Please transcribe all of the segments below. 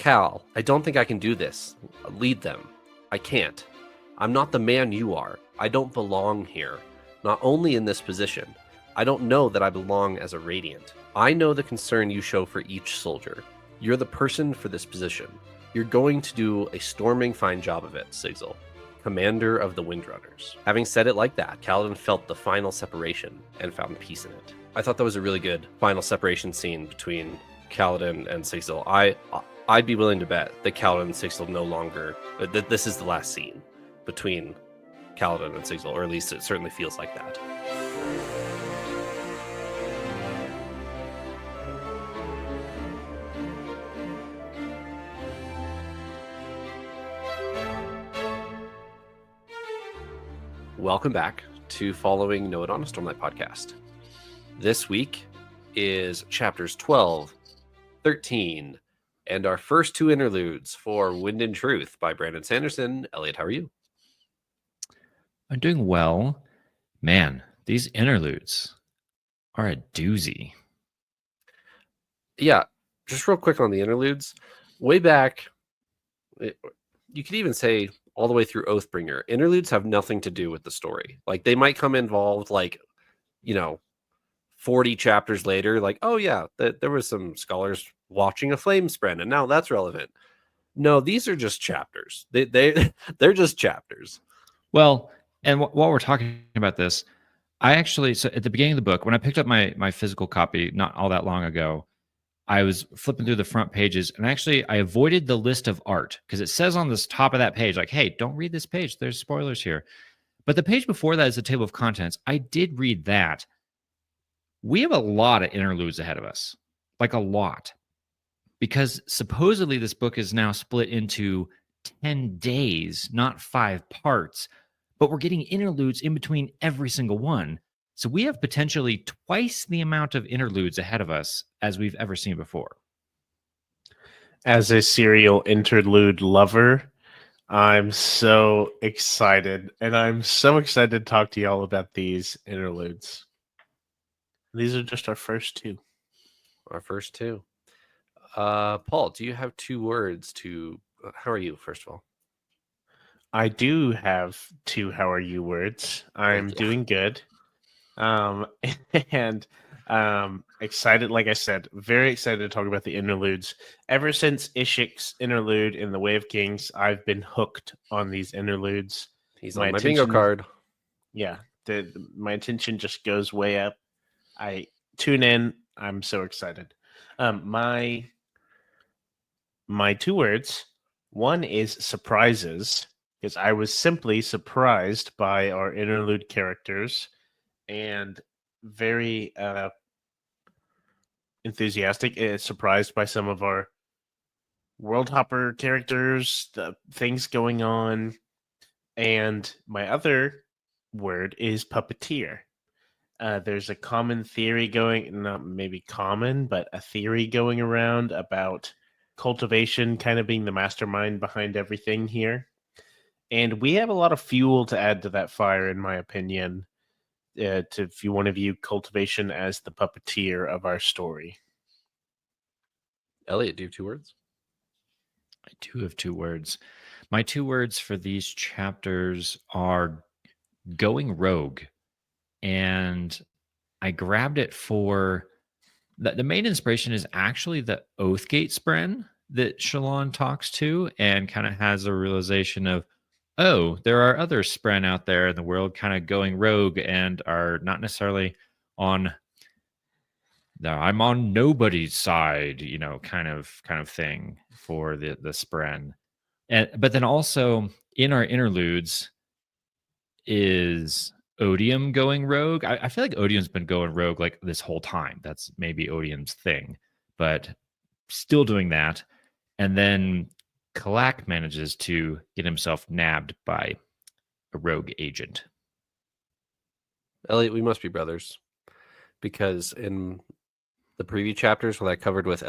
Cal, I don't think I can do this. Lead them. I can't. I'm not the man you are. I don't belong here. Not only in this position. I don't know that I belong as a Radiant. I know the concern you show for each soldier. You're the person for this position. You're going to do a storming fine job of it, Sigil, commander of the Windrunners. Having said it like that, Kaladin felt the final separation and found peace in it. I thought that was a really good final separation scene between Kaladin and Sigil. I'd be willing to bet that Kaladin and Sigil no longer, that this is the last scene between Kaladin and Sigil, or at least it certainly feels like that. Welcome back to Following Noah on a Stormlight podcast. This week is chapters 12, 13, and our first two interludes for Wind and Truth by Brandon Sanderson. Eliot, how are you? I'm doing well. Man, these interludes are a doozy. Yeah, just real quick on the interludes. Way back, you could even say all the way through Oathbringer, interludes have nothing to do with the story. Like, they might come involved, 40 chapters later, like, oh yeah, there was some scholars watching a flame spread, and now that's relevant. No, these are just chapters. They're just chapters. Well, and while we're talking about this, so at the beginning of the book, when I picked up my physical copy not all that long ago, I was flipping through the front pages, and actually I avoided the list of art because it says on this top of that page, like, hey, don't read this page. There's spoilers here. But the page before that is the table of contents. I did read that. We have a lot of interludes ahead of us, like a lot, because supposedly this book is now split into 10 days, not 5 parts, but we're getting interludes in between every single one. So we have potentially twice the amount of interludes ahead of us as we've ever seen before. As a serial interlude lover, I'm so excited. And I'm so excited to talk to y'all about these interludes. These are just our first two. Paul, do you have 2 words to... how are you, first of all? I do have 2 how are you words. I'm doing good. And excited, like I said, very excited to talk about the interludes. Ever since Ishik's interlude in The Way of Kings, I've been hooked on these interludes. He's on my bingo card. Yeah, my attention just goes way up. I tune in. I'm so excited. My 2 words. One is surprises, because I was simply surprised by our interlude characters and very enthusiastic, surprised by some of our world hopper characters, the things going on. And my other word is puppeteer. There's a common theory going, not maybe common, but a theory going around about cultivation kind of being the mastermind behind everything here. And we have a lot of fuel to add to that fire, in my opinion, if you want to view cultivation as the puppeteer of our story. Eliot, do you have 2 words? I do have 2 words. My 2 words for these chapters are going rogue. And I grabbed it for... the main inspiration is actually the Oathgate Spren that Shallan talks to and kind of has a realization of, oh, there are other Spren out there in the world kind of going rogue and are not necessarily on... I'm on nobody's side, kind of thing for the Spren. But then also in our interludes is Odium going rogue. I feel like Odium's been going rogue like this whole time. That's maybe Odium's thing, but still doing that. And then Kalak manages to get himself nabbed by a rogue agent. Eliot, we must be brothers, because in the preview chapters when I covered with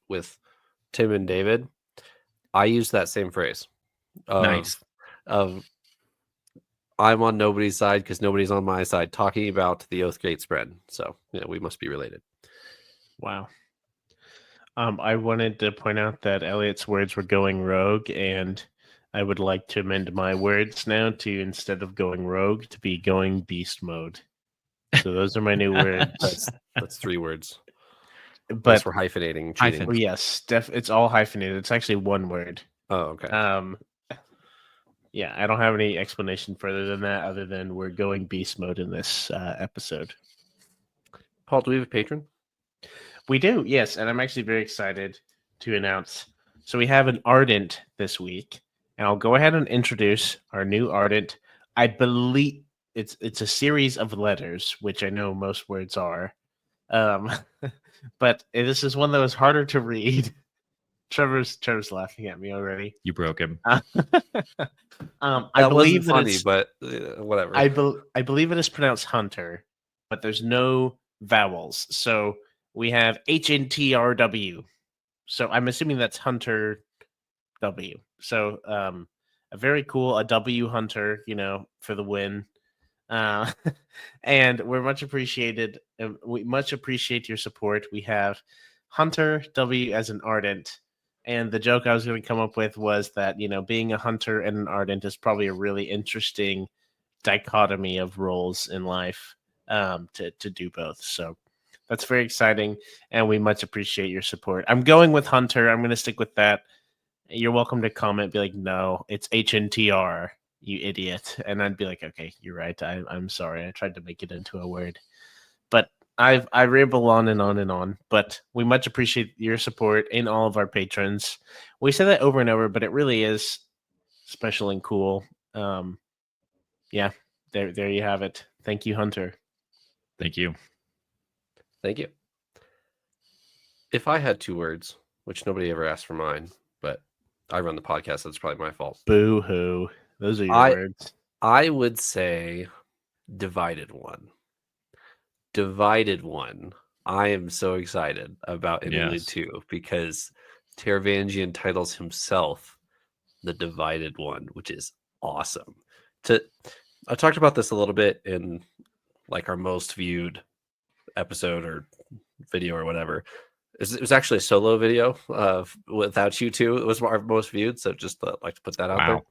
with Tim and David, I used that same phrase. Nice. Of I'm on nobody's side because nobody's on my side, talking about the Oathgate Spren. So, we must be related. Wow. I wanted to point out that Eliot's words were going rogue, and I would like to amend my words now to, instead of going rogue, to be going beast mode. So those are my new words. That's 3 words. Yes, But we're hyphenating, cheating. oh, yes, it's all hyphenated. It's actually one word. Oh, okay. Yeah, I don't have any explanation further than that, other than we're going beast mode in this episode. Paul, do we have a patron? We do, yes, and I'm actually very excited to announce. So we have an Ardent this week, and I'll go ahead and introduce our new Ardent. I believe it's a series of letters, which I know most words are, but this is one that was harder to read. Trevor's laughing at me already. You broke him. I That believe wasn't that funny, it's, but whatever. I believe it is pronounced Hunter, but there's no vowels. So we have HNTRW. So I'm assuming that's Hunter W. So a very cool, a W Hunter, for the win. And we're much appreciated. We much appreciate your support. We have Hunter W as an Ardent. And the joke I was going to come up with was that, being a hunter and an ardent is probably a really interesting dichotomy of roles in life, to do both. So that's very exciting, and we much appreciate your support. I'm going with hunter. I'm going to stick with that. You're welcome to comment, be like, no, it's HNTR, you idiot. And I'd be like, okay, you're right. I'm sorry. I tried to make it into a word. But I ramble on and on and on, but we much appreciate your support in all of our patrons. We say that over and over, but it really is special and cool. Yeah, there you have it. Thank you, Hunter. Thank you. Thank you. If I had 2 words, which nobody ever asked for mine, but I run the podcast, so it's probably my fault. Boo hoo. Those are your words. I would say divided one. Divided one. I am so excited about Interlude 2 because Taravangian titles himself the Divided One, which is awesome. I talked about this a little bit in like our most viewed episode or video or whatever. It was actually a solo video without you two. It was our most viewed, so just like to put that out there.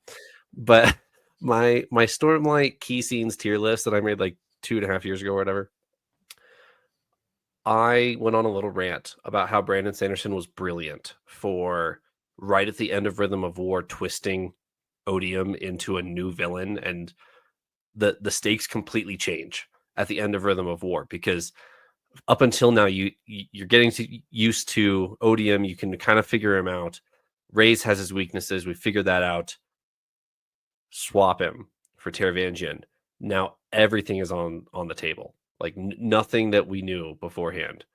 But my Stormlight key scenes tier list that I made like 2.5 years ago or whatever, I went on a little rant about how Brandon Sanderson was brilliant for right at the end of Rhythm of War twisting Odium into a new villain, and the stakes completely change at the end of Rhythm of War, because up until now you're getting used to Odium. You can kind of figure him out. Reyes has his weaknesses. We figured that out. Swap him for Taravangian. Now everything is on the table. Like nothing that we knew beforehand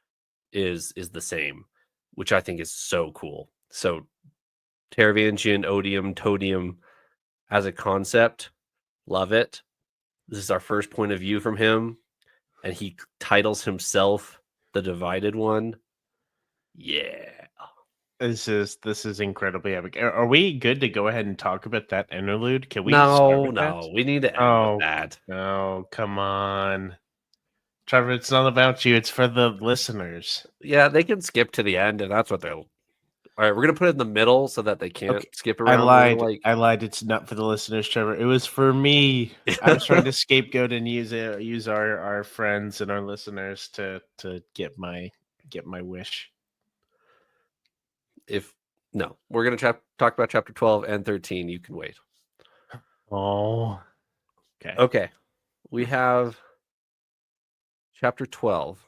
is the same, which I think is so cool. So Taravangian, Odium, Todium as a concept, love it. This is our first point of view from him, and he titles himself the Divided One. Yeah. This is incredibly epic. Are we good to go ahead and talk about that interlude? Can we? No, we need to end with that. No, come on. Trevor, it's not about you. It's for the listeners. Yeah, they can skip to the end, and that's what they'll. All right, we're gonna put it in the middle so that they can't skip around. I lied. It's not for the listeners, Trevor. It was for me. I was trying to scapegoat and use our friends and our listeners to get my wish. We're gonna talk about chapter 12 and 13. You can wait. Oh, okay. We have chapter 12.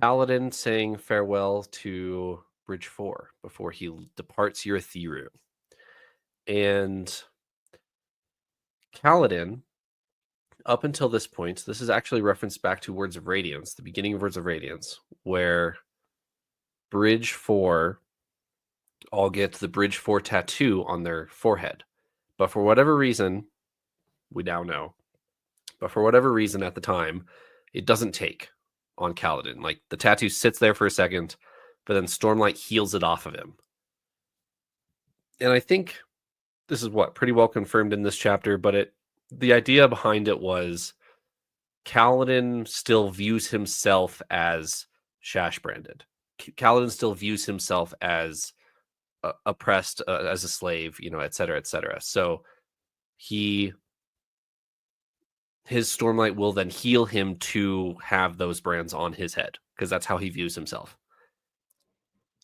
Kaladin saying farewell to Bridge 4 before he departs Urithiru. And Kaladin, up until this point, this is actually referenced back to Words of Radiance, the beginning of Words of Radiance, where Bridge 4 all get the Bridge 4 tattoo on their forehead. But for whatever reason, we now know, but for whatever reason at the time, it doesn't take on Kaladin. Like the tattoo sits there for a second, but then Stormlight heals it off of him. And I think this is pretty well confirmed in this chapter, but the idea behind it was Kaladin still views himself as Shash branded. Kaladin still views himself as oppressed, as a slave, et cetera, et cetera. So his Stormlight will then heal him to have those brands on his head, because that's how he views himself.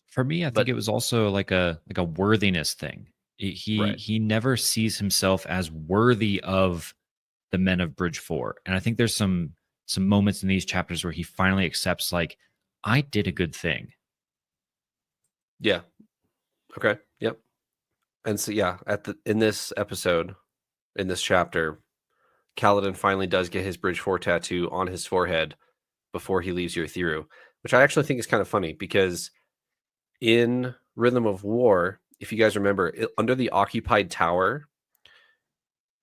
For me, I think But it was also like a worthiness thing. Right. He never sees himself as worthy of the men of Bridge 4. And I think there's some moments in these chapters where he finally accepts, like, I did a good thing. Yeah. Okay. Yep. And so in this episode, in this chapter, Kaladin finally does get his Bridge 4 tattoo on his forehead before he leaves Urithiru, which I actually think is kind of funny, because in Rhythm of War, if you guys remember, under the occupied tower,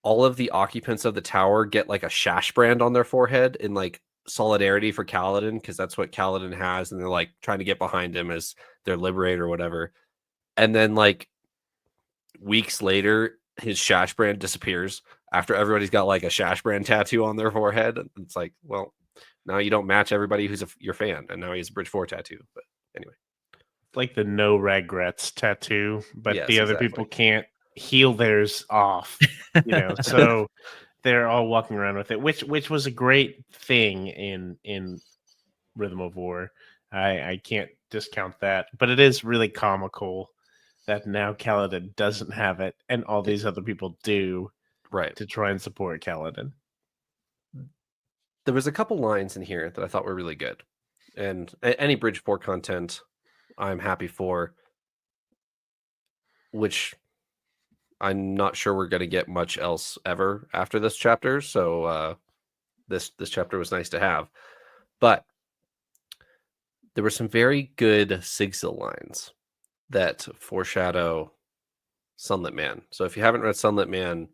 all of the occupants of the tower get like a shash brand on their forehead in like solidarity for Kaladin, because that's what Kaladin has, and they're like trying to get behind him as their liberator or whatever. And then like weeks later, his shash brand disappears after everybody's got like a shash brand tattoo on their forehead. And it's like, well, now you don't match everybody who's your fan, and now he has a Bridge 4 tattoo. But anyway, Like the no regrets tattoo, but Yes, the other exactly. people can't heal theirs off, so they're all walking around with it, which was a great thing in Rhythm of War. I can't discount that, but it is really comical that now Kaladin doesn't have it and all these other people do, Right. to try and support Kaladin. There was a couple lines in here that I thought were really good, and any Bridge 4 content I'm happy for, which I'm not sure we're going to get much else ever after this chapter. So this chapter was nice to have, but there were some very good Sigzil lines that foreshadow Sunlit Man. So if you haven't read Sunlit Man,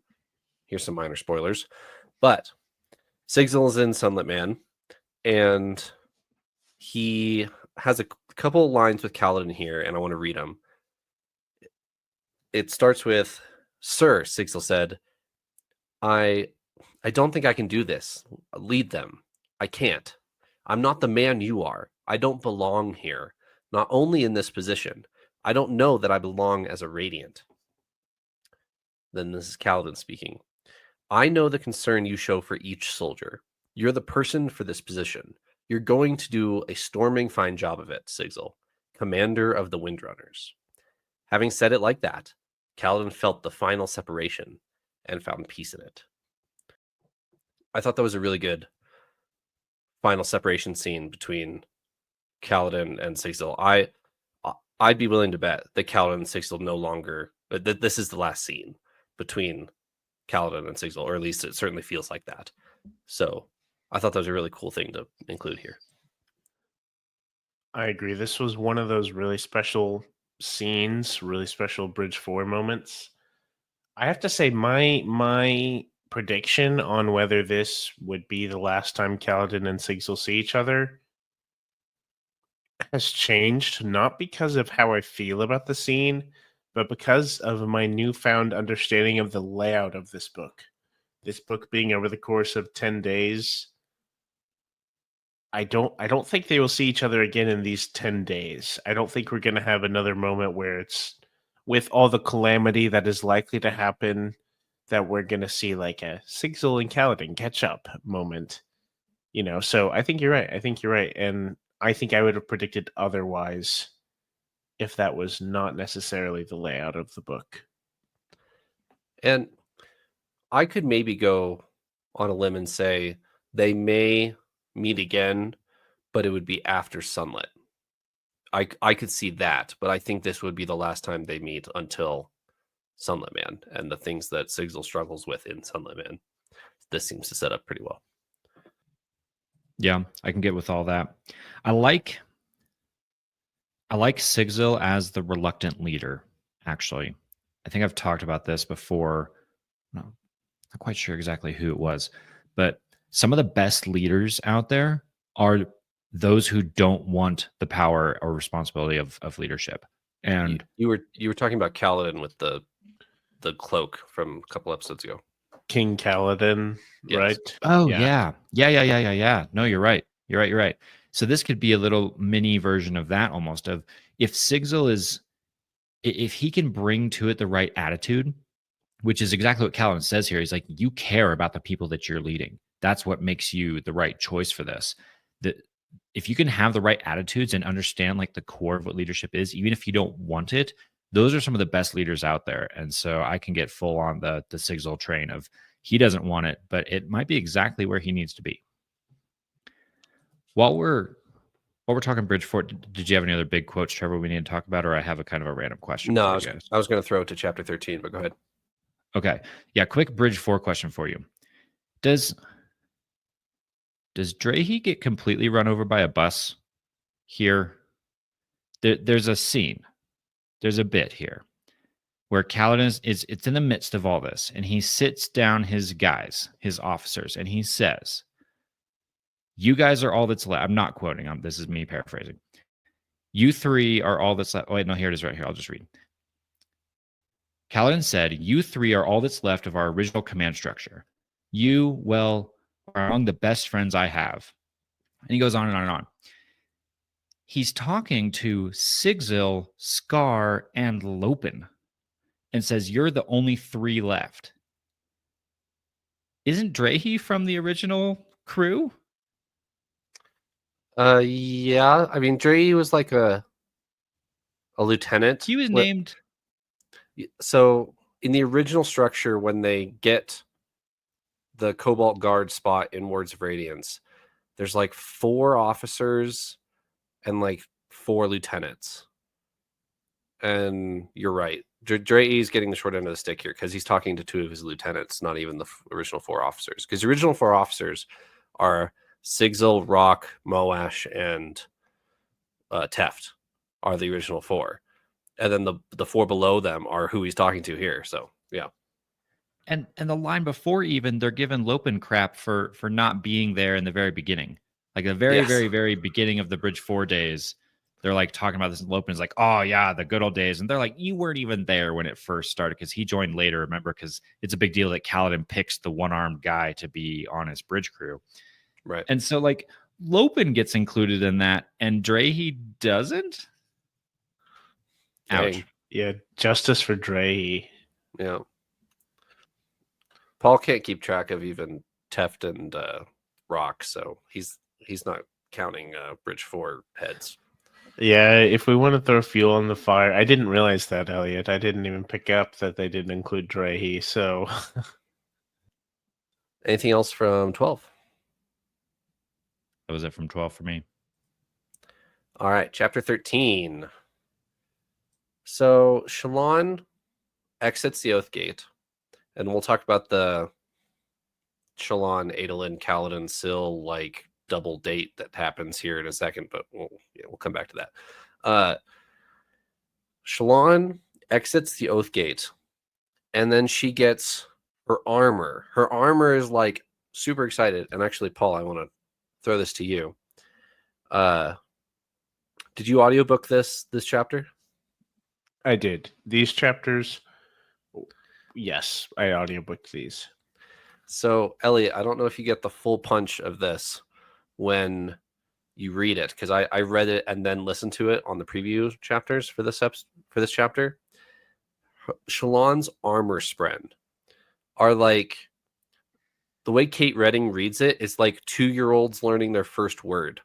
here's some minor spoilers. But Sigzil is in Sunlit Man, and he has a couple lines with Kaladin here, and I want to read them. It starts with, "Sir," Sigzil said, I don't think I can do this. Lead them. I can't. I'm not the man you are. I don't belong here. Not only in this position, I don't know that I belong as a Radiant." Then this is Kaladin speaking. "I know the concern you show for each soldier. You're the person for this position. You're going to do a storming fine job of it, Sigzil, commander of the Windrunners." Having said it like that, Kaladin felt the final separation and found peace in it. I thought that was a really good final separation scene between Kaladin and Sigzil. I'd be willing to bet that Kaladin and Sigzil no longer, that this is the last scene between Kaladin and Sigzil, or at least it certainly feels like that. So I thought that was a really cool thing to include here. I agree. This was one of those really special scenes, really special Bridge 4 moments. I have to say my prediction on whether this would be the last time Kaladin and Sigzil see each other has changed, not because of how I feel about the scene, but because of my newfound understanding of the layout of this book. This book being over the course of 10 days, I don't think they will see each other again in these 10 days. I don't think we're going to have another moment where it's, with all the calamity that is likely to happen, that we're going to see like a Sigzil and Kaladin catch up moment. So I think you're right. And I think I would have predicted otherwise if that was not necessarily the layout of the book. And I could maybe go on a limb and say they may meet again, but it would be after Sunlit. I could see that, but I think this would be the last time they meet until Sunlit Man and the things that Sigzil struggles with in Sunlit Man. This seems to set up pretty well. Yeah, I can get with all that. I like Sigzil as the reluctant leader, actually. I think I've talked about this before. No, not quite sure exactly who it was, but some of the best leaders out there are those who don't want the power or responsibility of leadership. And you were talking about Kaladin with the cloak from a couple episodes ago. King Kaladin, Yes. right? oh yeah. No, you're right. You're right. So this could be a little mini version of that, almost, of if Sigil is, if he can bring to it the right attitude, which is exactly what Calvin says here. He's like, you care about the people that you're leading. That's what makes you the right choice for this. That if you can have the right attitudes and understand like the core of what leadership is, even if you don't want it, those are some of the best leaders out there. And so I can get full on the Sigil train of he doesn't want it, but it might be exactly where he needs to be. While we're talking Bridgefort, did you have any other big quotes, Trevor, we need to talk about, or I have a kind of a random question No, for I you was, guys? I was going to throw it to chapter 13, but go ahead. Okay. Yeah, quick Bridge 4 question for you. Does Drahe get completely run over by a bus here? There's a scene. There's a bit here where Kaladin it's in the midst of all this, and he sits down his guys, his officers, and he says, "You guys are all that's left." I'm not quoting. This is me paraphrasing. You three are all that's left. Oh, wait, no, here it is right here. I'll just read. Kaladin said, "You three are all that's left of our original command structure. You, well, are among the best friends I have." And he goes on and on and on. He's talking to Sigil, Scar, and Lopen and says, "You're the only three left." Isn't Drahe from the original crew? Yeah. I mean, Dre was like a lieutenant. He was named. So in the original structure, when they get the Cobalt Guard spot in Words of Radiance, there's like 4 officers and like 4 lieutenants. And you're right. Dre is getting the short end of the stick here because he's talking to 2 of his lieutenants, not even the original 4 officers. Because the original 4 officers are Sigil, Rock, Moash, and Teft are the original 4. And then the 4 below them are who he's talking to here. So, yeah. And the line before, even they're giving Lopen crap for not being there in the very beginning. Like the very, Yes. very, very beginning of the Bridge 4 days, they're like talking about this, and Lopen's like, "Oh yeah, the good old days." And they're like, "You weren't even there when it first started," because he joined later, remember, because it's a big deal that Kaladin picks the one-armed guy to be on his bridge crew. Right. And so like Lopen gets included in that, and Drahe doesn't. Ouch. Dang. Yeah, justice for Drahe. Yeah. Paul can't keep track of even Teft and Rock, so he's not counting Bridge 4 heads. Yeah, if we want to throw fuel on the fire, I didn't realize that, Eliot. I didn't even pick up that they didn't include Drahe, so... Anything else from 12? That was it from 12 for me. All right, chapter 13. So Shallan exits the Oath Gate, and we'll talk about the Shallan, Adolin, Kaladin, Syl like double date that happens here in a second, but we'll come back to that. Shallan exits the Oath Gate, and then she gets her armor. Her armor is like super excited. And actually, Paul, I want to throw this to you. Did you audiobook this chapter? I did. These chapters, yes, I audiobooked these. So, Eliot, I don't know if you get the full punch of this when you read it, because I read it and then listened to it on the preview chapters for this chapter. Shallan's armor spren are like, the way Kate Redding reads it is like 2-year-olds learning their first word.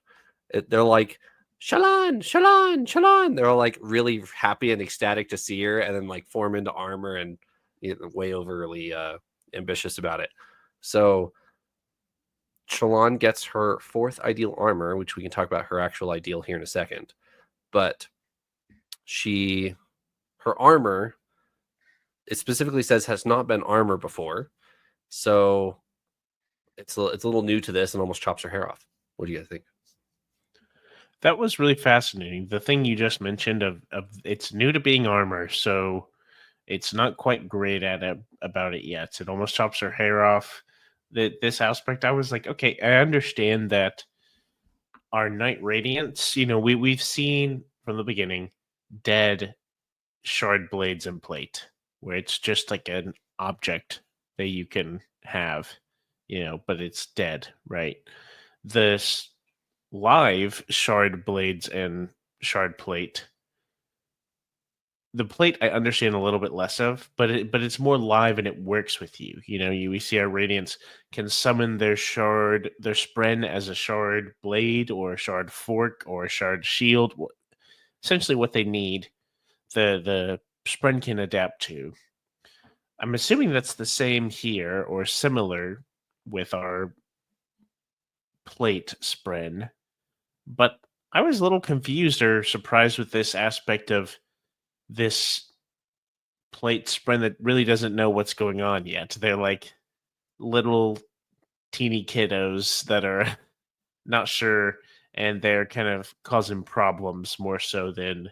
They're like, Shallan, Shallan, Shallan. They're all like really happy and ecstatic to see her, and then like form into armor and way overly ambitious about it. So Shallan gets her 4th ideal armor, which we can talk about her actual ideal here in a second. But her armor, it specifically says, has not been armor before. So it's a little new to this and almost chops her hair off. What do you guys think? That was really fascinating. The thing you just mentioned of it's new to being armor, so it's not quite great at it about it yet. It almost chops her hair off. This aspect, I was like, okay, I understand that our Knight Radiance, we've seen from the beginning dead shard blades and plate, where it's just like an object that you can have, but it's dead, right? This live shard blades and shard plate. The plate I understand a little bit less of, but it's more live and it works with you. We see our radiants can summon their spren as a shard blade or a shard fork or a shard shield. Essentially, what they need, the spren can adapt to. I'm assuming that's the same here or similar with our plate spren, but I was a little confused or surprised with this aspect of this plate spren that really doesn't know what's going on yet. They're like little teeny kiddos that are not sure, and they're kind of causing problems more so than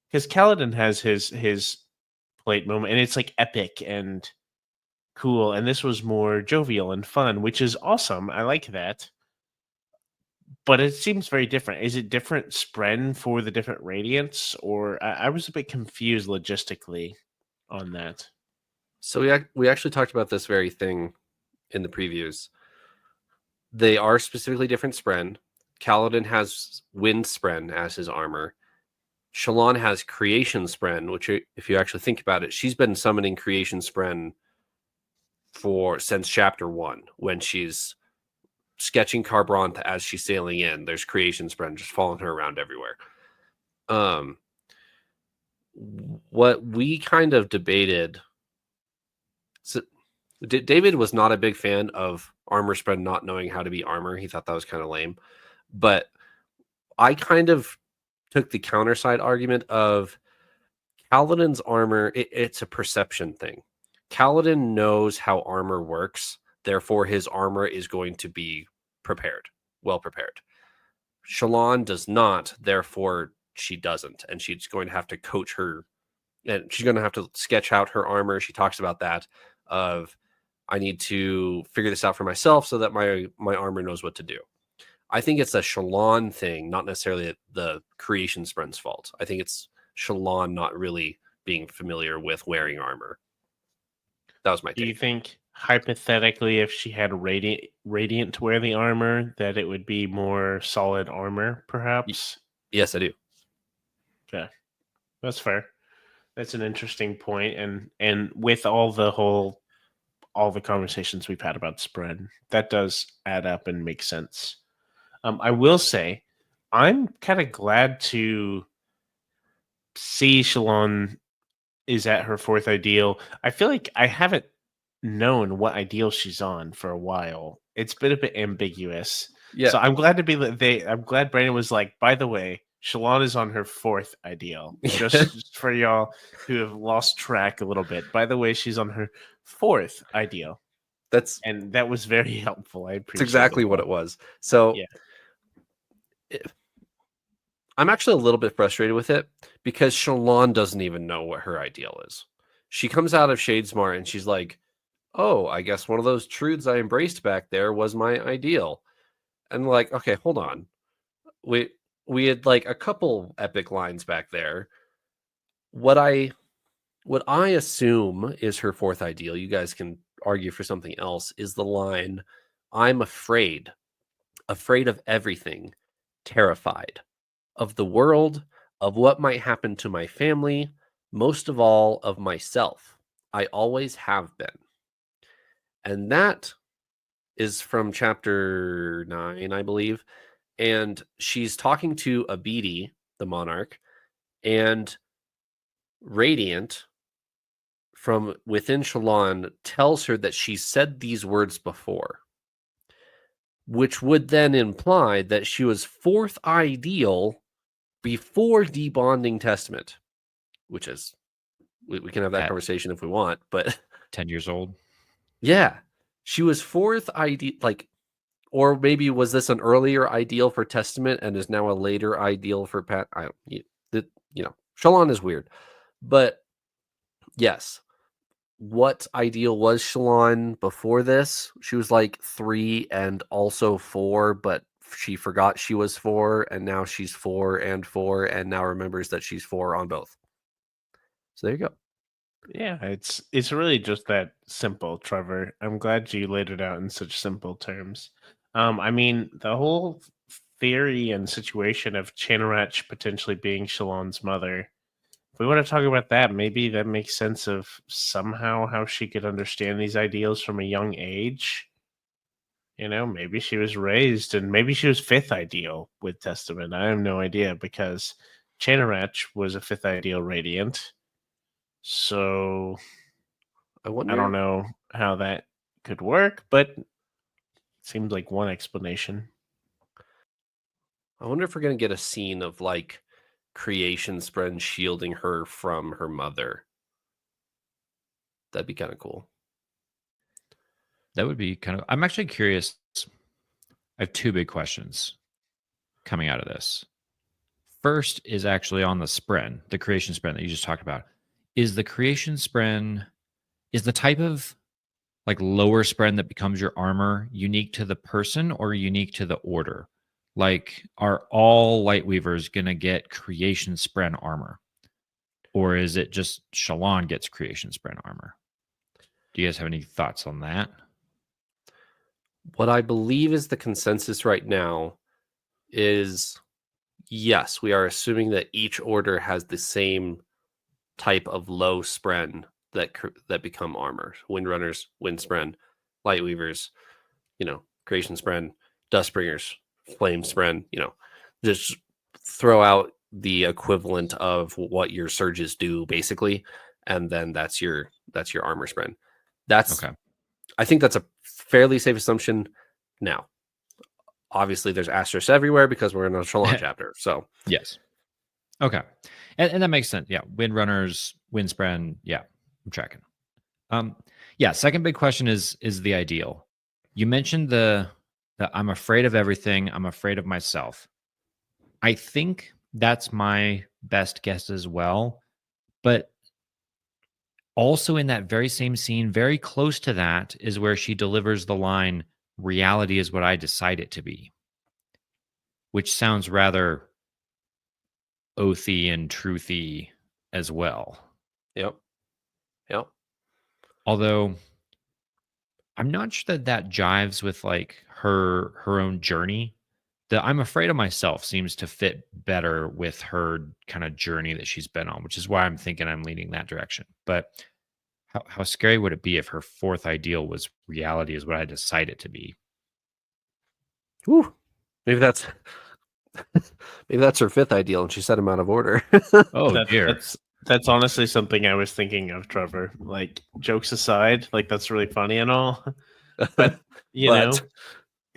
because Kaladin has his plate moment, and it's like epic and cool, and this was more jovial and fun, which is awesome. I like that. But it seems very different. Is it different spren for the different radiants, or I was a bit confused logistically on that. So we actually talked about this very thing in the previews. They are specifically different spren. Kaladin has wind spren as his armor. Shallan has creation spren, which, if you actually think about it, she's been summoning creation spren since chapter 1, when she's sketching Kharbranth as she's sailing in. There's creation spren just following her around everywhere. What we kind of debated, so David was not a big fan of armor spren not knowing how to be armor. He thought that was kind of lame. But I kind of took the counter side argument of Kaladin's armor. It's a perception thing. Kaladin knows how armor works. Therefore, his armor is going to be well prepared. Shallan does not. Therefore, she doesn't. And she's going to have to coach her. And she's going to have to sketch out her armor. She talks about that of, I need to figure this out for myself so that my armor knows what to do. I think it's a Shallan thing, not necessarily the creation spren's fault. I think it's Shallan not really being familiar with wearing armor. That was my take. Do you think, hypothetically, if she had Radiant to wear the armor, that it would be more solid armor, perhaps? Yes, I do. Okay. That's fair. That's an interesting point. And with all the conversations we've had about spren, that does add up and make sense. I will say, I'm kind of glad to see Shallan is at her 4th ideal. I feel like I haven't known what ideal she's on for a while. It's been a bit ambiguous. Yeah. So I'm glad I'm glad Brandon was like, by the way, Shallan is on her 4th ideal. Just for y'all who have lost track a little bit. By the way, she's on her 4th ideal. And that was very helpful. I appreciate it. That's exactly what it was. So yeah. I'm actually a little bit frustrated with it because Shallan doesn't even know what her ideal is. She comes out of Shadesmar and she's like, oh, I guess one of those truths I embraced back there was my ideal. And like, okay, hold on. We had like a couple epic lines back there. What I assume is her 4th ideal, you guys can argue for something else, is the line, I'm afraid of everything, terrified of the world, of what might happen to my family, most of all of myself. I always have been. And that is from chapter 9, I believe. And she's talking to Abidi, the monarch, and Radiant from within Shallan tells her that she said these words before, which would then imply that she was 4th ideal before debonding Testament, which is, we can have that conversation if we want, but 10 years old. Yeah, she was 4th ideal, like, or maybe was this an earlier ideal for Testament and is now a later ideal for Pat? Shallan is weird, but yes, what ideal was Shallan before this? She was like 3 and also 4, but she forgot she was 4, and now she's 4 and 4, and now remembers that she's 4 on both. So there you go. Yeah, it's really just that simple, Trevor. I'm glad you laid it out in such simple terms. I mean, the whole theory and situation of Chanarach potentially being Shallan's mother, if we want to talk about that, maybe that makes sense of somehow how she could understand these ideals from a young age. You know, maybe she was raised and maybe she was fifth ideal with Testament. I have no idea because Chanarach was a fifth ideal radiant. So I I wonder. don't know how that could work, but it seems like one explanation. I wonder if we're gonna get a scene of like creation spren shielding her from her mother. That'd be kind of cool. That would be kind of. I'm actually curious. I have two big questions coming out of this. First is actually on the spren, the creation spren that you just talked about. Is the creation spren, is the type of like lower spren that becomes your armor unique to the person or unique to the order? Like, are all Lightweavers going to get creation spren armor? Or is it just Shallan gets creation spren armor? Do you guys have any thoughts on that? What I believe is the consensus right now is yes, we are assuming that each order has the same type of low spren that become armor. Windrunners, wind spren, Lightweavers, creation spren, Dustbringers, flame spren, just throw out the equivalent of what your surges do basically, and then that's your armor spren. That's Okay. I think that's a fairly safe assumption. Now, obviously there's asterisks everywhere because we're in a Shallan chapter. So Yes. Okay. And that makes sense. Yeah. Windrunners, Windspren. Yeah. I'm tracking. Yeah. Second big question is the ideal. You mentioned the I'm afraid of everything. I'm afraid of myself. I think that's my best guess as well. But also in that very same scene, very close to that, is where she delivers the line, reality is what I decide it to be, which sounds rather oathy and truthy as well. Yep. Although I'm not sure that jives with like her own journey. The I'm afraid of myself seems to fit better with her kind of journey that she's been on, which is why I'm thinking I'm leaning that direction. But how scary would it be if her fourth ideal was reality is what I decide it to be? Whew. Maybe that's her fifth ideal, and she set him out of order. Oh That, dear. that's honestly something I was thinking of, Trevor. Like, jokes aside, like that's really funny and all, but you know,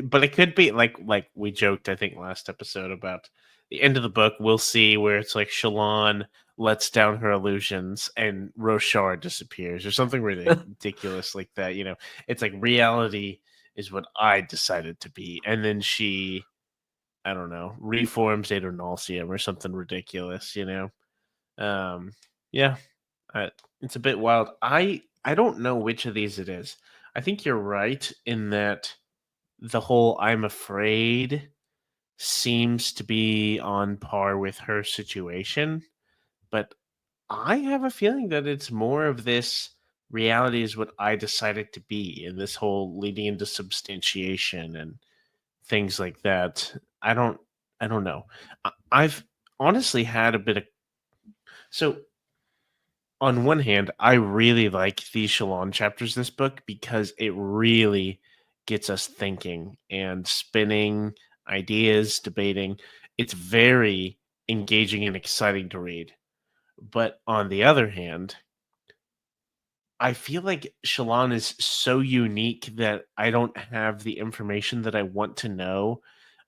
but it could be like we joked, I think, last episode about the end of the book. We'll see where it's like Shallan lets down her illusions and Roshar disappears or something ridiculous like that. You know, it's like reality is what I decided to be, and then she, I don't know, reforms Adonalcium or something ridiculous. You know, yeah, it's a bit wild. I don't know which of these it is. I think you're right in that the whole I'm afraid seems to be on par with her situation, but I have a feeling that it's more of this reality is what I decided to be, and this whole leading into substantiation and things like that. I don't know. I've honestly had a bit of so on one hand, I really like these Shallan chapters this book because it really gets us thinking and spinning ideas, debating. It's very engaging and exciting to read. But on the other hand, I feel like Shallan is so unique that I don't have the information that I want to know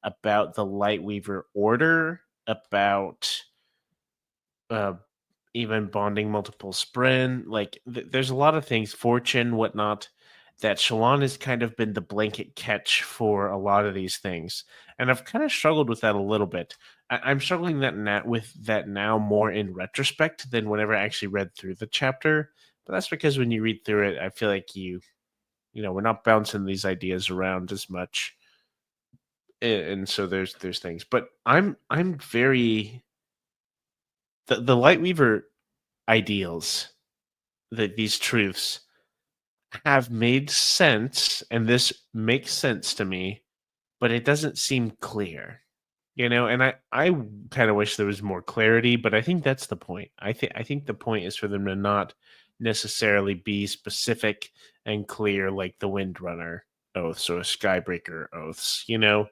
about the Lightweaver Order, about uh, even bonding multiple sprint. Like there's a lot of things, fortune, whatnot, that Shallan has kind of been the blanket catch for a lot of these things, and I've kind of struggled with that a little bit. I'm struggling with that now more in retrospect than whenever I actually read through the chapter. But that's because when you read through it, I feel like we're not bouncing these ideas around as much, and so there's things. But I'm very the Lightweaver ideals, that these truths have made sense, and this makes sense to me, but it doesn't seem clear. You know, and I kind of wish there was more clarity, but I think that's the point. I think the point is for them to not necessarily be specific and clear like the Windrunner oaths or Skybreaker oaths, you know.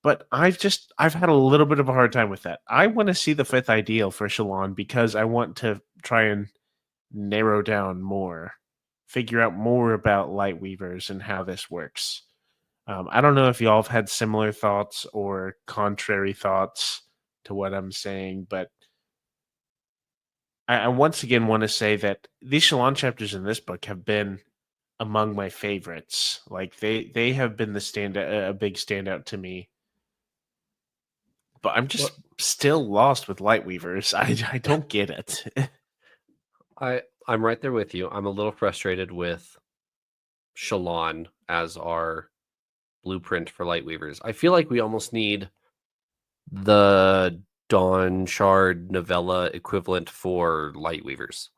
But I've had a little bit of a hard time with that. I want to see the fifth ideal for Shalon because I want to try and narrow down more, figure out more about Lightweavers and how this works. I don't know if y'all have had similar thoughts or contrary thoughts to what I'm saying, but I once again want to say that these Shalon chapters in this book have been among my favorites. Like they have been the standout, a big standout to me. But I'm just still lost with Lightweavers. I don't get it. I'm right there with you. I'm a little frustrated with Shalon as our blueprint for Lightweavers. I feel like we almost need the Dawn Shard novella equivalent for Lightweavers.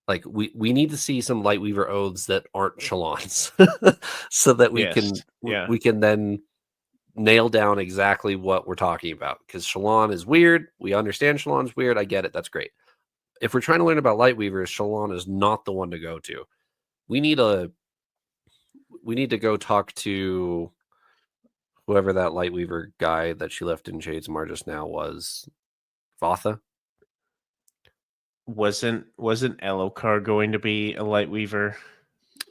Like we need to see some Lightweaver oaths that aren't Shalons, so that we can then nail down exactly what we're talking about. Because Shalon is weird. We understand Shalon's weird. I get it. That's great. If we're trying to learn about Lightweavers, Shalon is not the one to go to. We need to go talk to whoever that Lightweaver guy that she left in Shadesmar just now was. Vatha? Wasn't Elokar going to be a Lightweaver?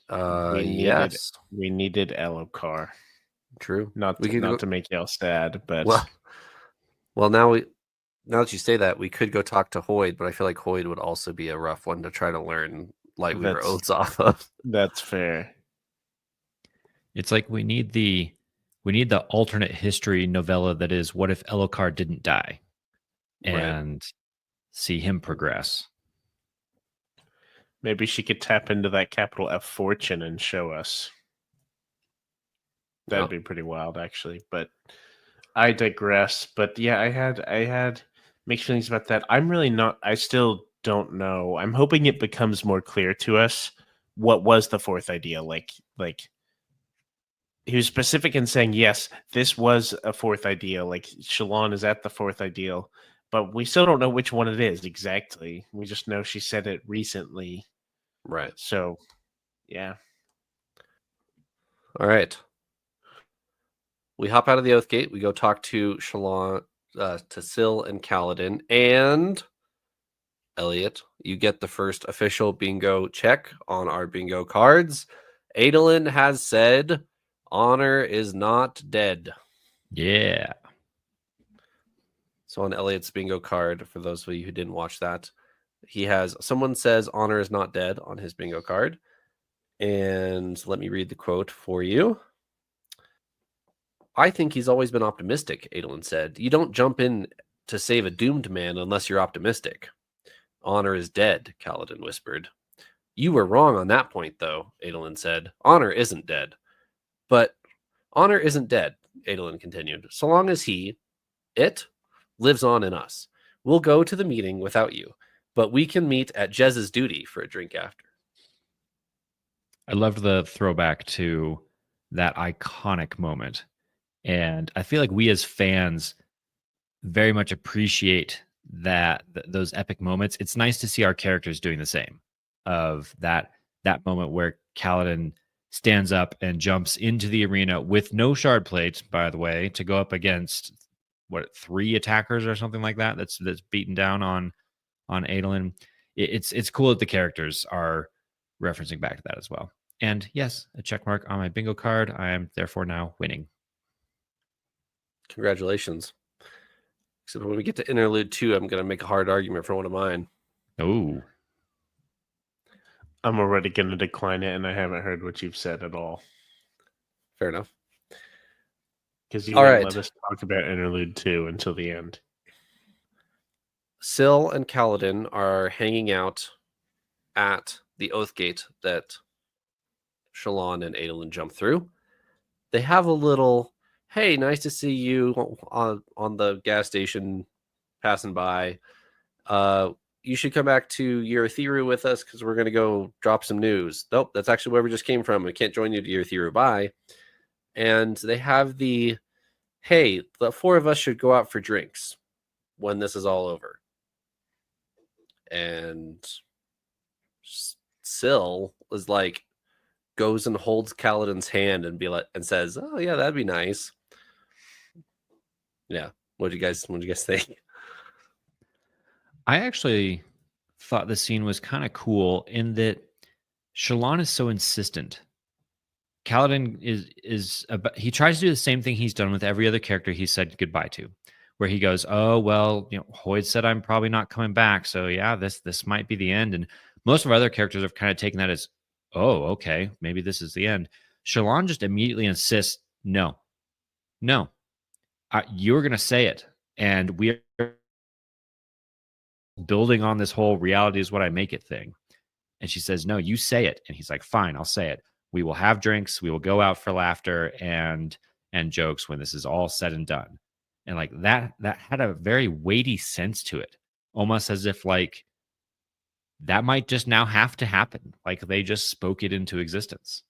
Yes. We needed Elokar. True. Not to make y'all sad, but well, now that you say that, we could go talk to Hoyd, but I feel like Hoyd would also be a rough one to try to learn Lightweaver oaths off of. That's fair. It's like we need the alternate history novella that is what if Elokar didn't die, and see him progress. Maybe she could tap into that capital F fortune and show us. That'd be pretty wild, actually. But I digress. But yeah, I had mixed feelings about that. I'm really not. I still don't know. I'm hoping it becomes more clear to us what was the fourth idea. Like he was specific in saying yes, this was a fourth ideal. Like Shalon is at the fourth ideal, but we still don't know which one it is exactly. We just know she said it recently. Right. So, yeah. All right. We hop out of the Oath Gate. We go talk to Shalon, to Syl and Kaladin, and Eliot. You get the first official bingo check on our bingo cards. Adolin has said, "Honor is not dead." Yeah. So on Eliot's bingo card, for those of you who didn't watch that, he has, someone says honor is not dead on his bingo card. And let me read the quote for you. "I think he's always been optimistic," Adolin said. "You don't jump in to save a doomed man unless you're optimistic." "Honor is dead," Kaladin whispered. "You were wrong on that point, though," Adolin said. "Honor isn't dead." "But honor isn't dead," Adolin continued, "so long as it, lives on in us. We'll go to the meeting without you, but we can meet at Jez's duty for a drink after." I loved the throwback to that iconic moment. And I feel like we as fans very much appreciate those epic moments. It's nice to see our characters doing the same, of that moment where Kaladin stands up and jumps into the arena with no shard plate, by the way, to go up against 3 attackers or something like that. That's beaten down on Adolin. It's cool that the characters are referencing back to that as well. And yes, a check mark on my bingo card. I am therefore now winning. Congratulations. Except when we get to Interlude 2, I'm going to make a hard argument for one of mine. Oh. I'm already going to decline it, and I haven't heard what you've said at all. Fair enough. Because you won't let us talk about Interlude 2 until the end. Syl and Kaladin are hanging out at the Oath Gate that Shalon and Adolin jump through. They have a little, "Hey, nice to see you," on the gas station passing by. "You should come back to Urithiru with us because we're going to go drop some news." "Nope, that's actually where we just came from. I can't join you to Urithiru. Bye." And they have the hey, the four of us should go out for drinks when this is all over. And Syl is like, goes and holds Kaladin's hand and and says, "Oh yeah, that'd be nice." Yeah. What do you guys think? I actually thought the scene was kind of cool in that Shallan is so insistent. Kaladin he tries to do the same thing he's done with every other character he said goodbye to, where he goes, "Oh well, Hoyd said I'm probably not coming back, so yeah, this might be the end." And most of our other characters have kind of taken that as, "Oh, okay, maybe this is the end." Shallan just immediately insists, "No, no, you're gonna say it, and we're building on this whole reality is what I make it thing." And she says, "No, you say it." And he's like, "Fine, I'll say it. We will have drinks, we will go out for laughter and jokes when this is all said and done." And like that had a very weighty sense to it. Almost as if like that might just now have to happen. Like they just spoke it into existence.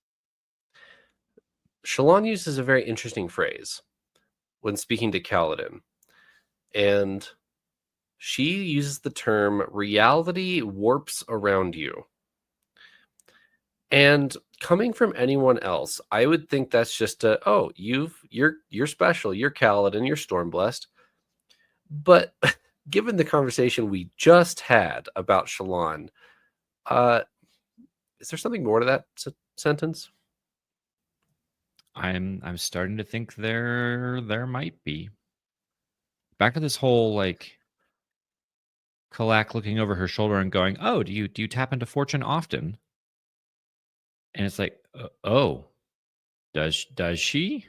Shallan uses a very interesting phrase when speaking to Kaladin, and she uses the term "reality warps around you." And coming from anyone else, I would think that's just you're special, you're Kaladin, you're Stormblessed. But given the conversation we just had about Shallan, uh, is there something more to that sentence? I'm starting to think there might be. Back to this whole like Kalak looking over her shoulder and going, "Oh, do you tap into fortune often?" And it's like, "Oh, does she?"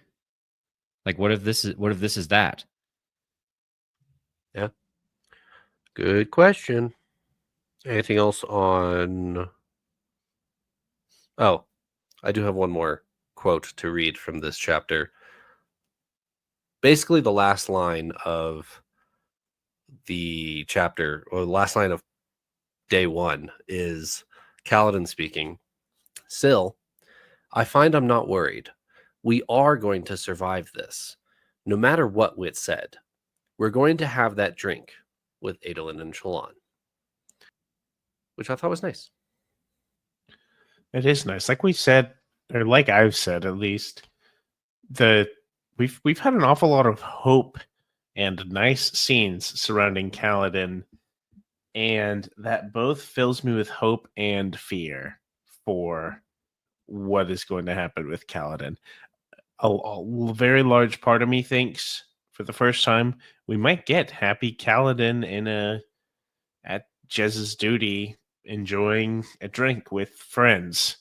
Like, what if this is that? Yeah. Good question. Anything else on... Oh, I do have one more quote to read from this chapter. Basically, the last line of the chapter, or the last line of day one, is Kaladin speaking. "Syl, I find I'm not worried. We are going to survive this, no matter what Wit said. We're going to have that drink with Adolin and Shallan," which I thought was nice. It is nice. Like we said, or like I've said at least, we've had an awful lot of hope and nice scenes surrounding Kaladin, and that both fills me with hope and fear for what is going to happen with Kaladin. A very large part of me thinks, for the first time, we might get happy Kaladin at Jez's duty, enjoying a drink with friends.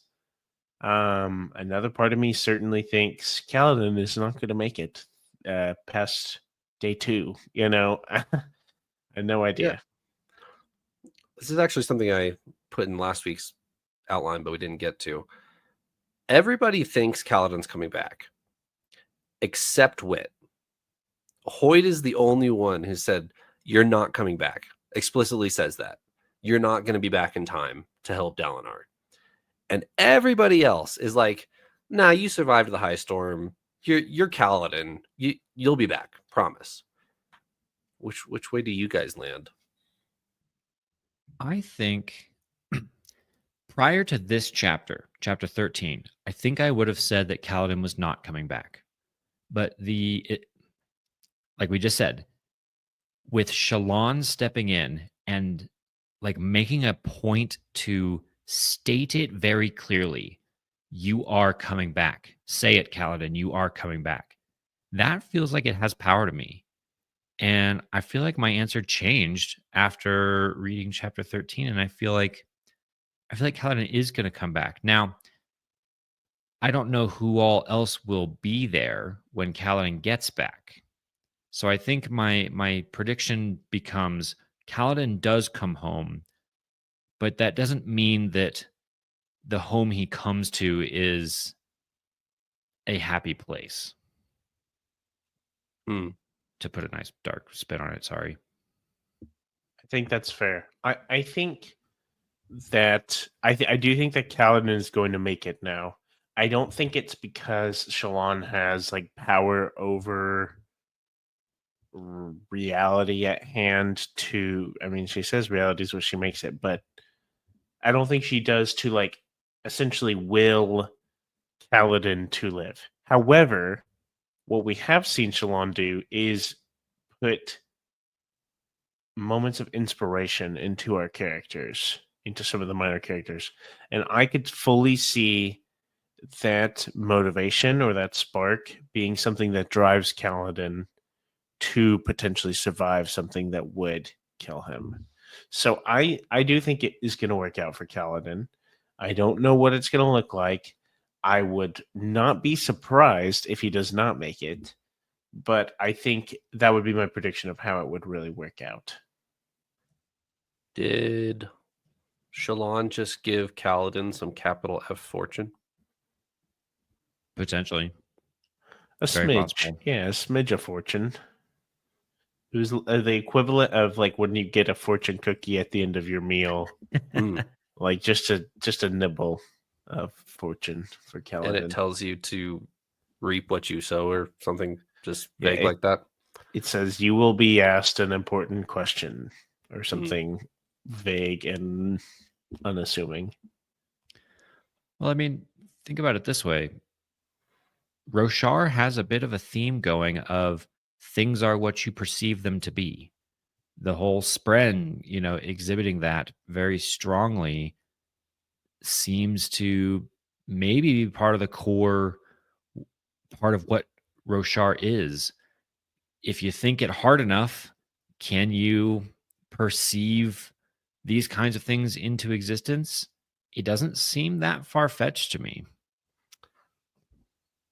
Another part of me certainly thinks Kaladin is not going to make it past day 2. I had no idea. This is actually something I put in last week's outline, but we didn't get to. Everybody thinks Kaladin's coming back, except Wit. Hoyd is the only one who said, "You're not coming back." Explicitly says that. "You're not going to be back in time to help Dalinar." And everybody else is like, "Nah, you survived the high storm. You're Kaladin. You'll be back. Promise." Which way do you guys land? I think prior to this chapter, chapter 13, I think I would have said that Kaladin was not coming back. But like we just said, with Shallan stepping in and like making a point to state it very clearly, "You are coming back. Say it, Kaladin, you are coming back." That feels like it has power to me. And I feel like my answer changed after reading chapter 13. And I feel like Kaladin is going to come back. Now, I don't know who all else will be there when Kaladin gets back. So I think my prediction becomes Kaladin does come home, but that doesn't mean that the home he comes to is a happy place. To put a nice dark spin on it, sorry. I think that's fair. I think that I do think that Kaladin is going to make it now. I don't think it's because Shallan has like power over reality at hand to, I mean, she says reality is what she makes it, but I don't think she does to like essentially will Kaladin to live. However, what we have seen Shallan do is put moments of inspiration into our characters, into some of the minor characters. And I could fully see that motivation or that spark being something that drives Kaladin to potentially survive something that would kill him. So I do think it is going to work out for Kaladin. I don't know what it's going to look like. I would not be surprised if he does not make it, but I think that would be my prediction of how it would really work out. Did Shallan just give Kaladin some capital F fortune? Potentially. A Very smidge. possible. Yeah, a smidge of fortune. It was the equivalent of like when you get a fortune cookie at the end of your meal, Mm. like just a nibble of fortune for Kaladin. And it tells you to reap what you sow or something just Yeah, vague like that. It says you will be asked an important question or something vague and unassuming. Well, I mean, think about it this way. Roshar has a bit of a theme going of things are what you perceive them to be. The whole Spren, exhibiting that very strongly seems to maybe be part of the core part of what Roshar is. If you think it hard enough, can you perceive these kinds of things into existence? It doesn't seem that far-fetched to me.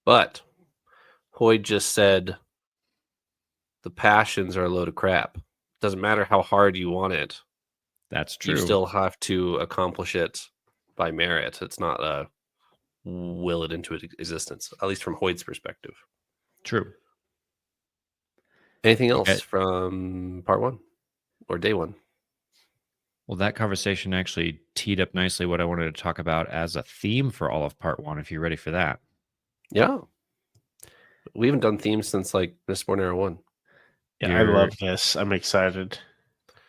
But Hoyd just said the passions are a load of crap. Doesn't matter how hard you want it. That's true. You still have to accomplish it by merit. It's not a will it into existence, at least from Hoyd's perspective. True. Anything else from part one or day one? Well, that conversation actually teed up nicely what I wanted to talk about as a theme for all of part one, if you're ready for that. Yeah. We haven't done themes since like Mistborn Era 1. Yeah, I love this. I'm excited.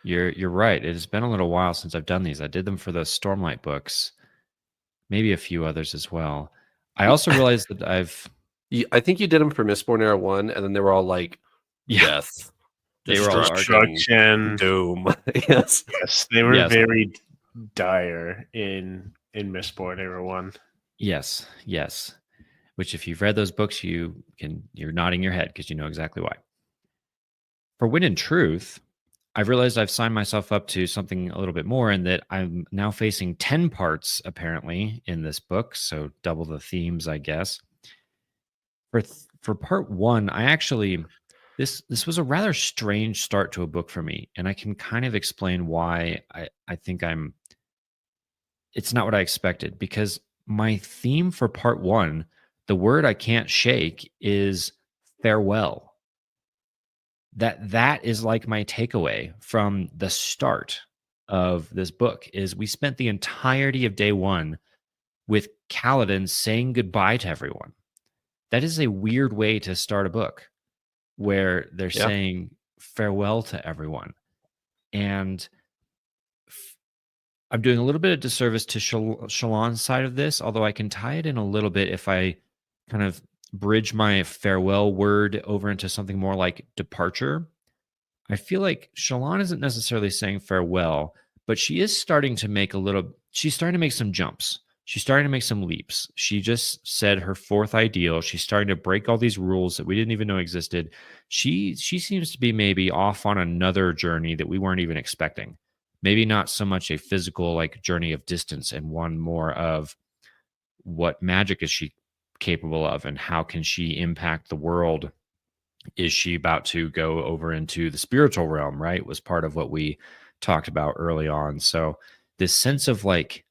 You're right. It has been a little while since I've done these. I did them for the Stormlight books, maybe a few others as well. I also realized that I think you did them for Mistborn Era 1, and then they were all like death, they were all destruction, doom. Yes, they were very dire in Mistborn Era 1. Yes. Which, if you've read those books, you're nodding your head because you know exactly why. For Wind and Truth, I've realized I've signed myself up to something a little bit more, in that I'm now facing 10 parts apparently in this book, so double the themes, I guess. For part one, I actually this was a rather strange start to a book for me, and I can kind of explain why I think it's not what I expected, because my theme for part one, the word I can't shake, is farewell. That is like my takeaway from the start of this book is we spent the entirety of day one with Kaladin saying goodbye to everyone. That is a weird way to start a book, where they're saying farewell to everyone. And I'm doing a little bit of disservice to Shallan's side of this, although I can tie it in a little bit if I kind of bridge my farewell word over into something more like departure. I feel like Shallan isn't necessarily saying farewell, but she is starting to make she's starting to make some jumps. She's starting to make some leaps. She just said her fourth ideal. She's starting to break all these rules that we didn't even know existed. She seems to be maybe off on another journey that we weren't even expecting. Maybe not so much a physical like journey of distance, and one more of what magic is she capable of and how can she impact the world. Is she about to go over into the spiritual realm, right? Was part of what we talked about early on. So this sense of like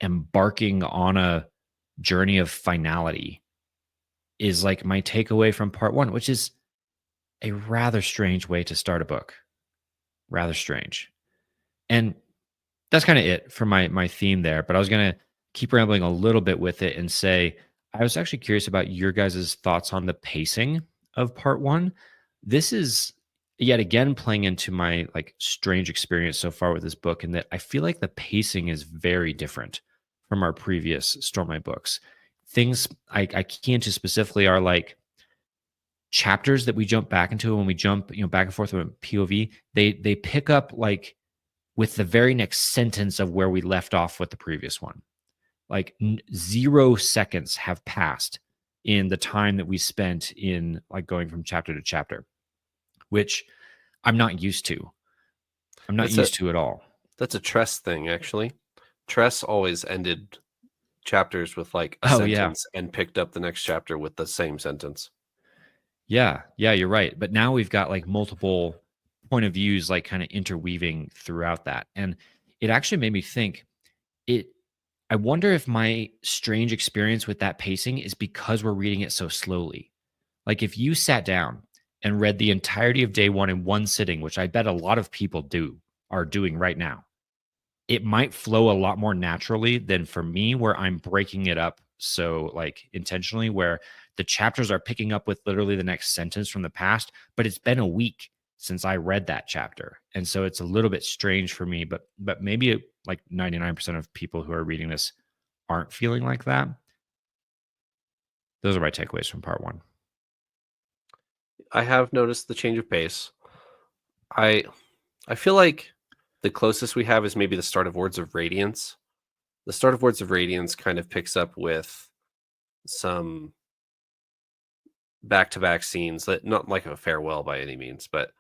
embarking on a journey of finality is like my takeaway from part one, which is a rather strange way to start a book. Rather strange. And that's kind of it for my theme there. But I was going to keep rambling a little bit with it and say, I was actually curious about your guys' thoughts on the pacing of part one. This is yet again playing into my like strange experience so far with this book, in that I feel like the pacing is very different from our previous Stormlight books. Things I key into specifically are like chapters that we jump back into when we jump, back and forth with POV. They pick up like with the very next sentence of where we left off with the previous one. Like 0 seconds have passed in the time that we spent in like going from chapter to chapter, which I'm not used to. I'm not used to at all. That's a Tress thing, actually. Tress always ended chapters with like a sentence and picked up the next chapter with the same sentence. Yeah, you're right. But now we've got like multiple point of views like kind of interweaving throughout that. And it actually made me think I wonder if my strange experience with that pacing is because we're reading it so slowly. Like if you sat down and read the entirety of day one in one sitting, which I bet a lot of people are doing right now, it might flow a lot more naturally than for me, where I'm breaking it up so like intentionally, where the chapters are picking up with literally the next sentence from the past, but it's been a week since I read that chapter. And so it's a little bit strange for me, but maybe like 99% of people who are reading this aren't feeling like that. Those are my takeaways from part one. I have noticed the change of pace. I feel like the closest we have is maybe the start of Words of Radiance. The start of Words of Radiance kind of picks up with some back-to-back scenes, that not like a farewell by any means, but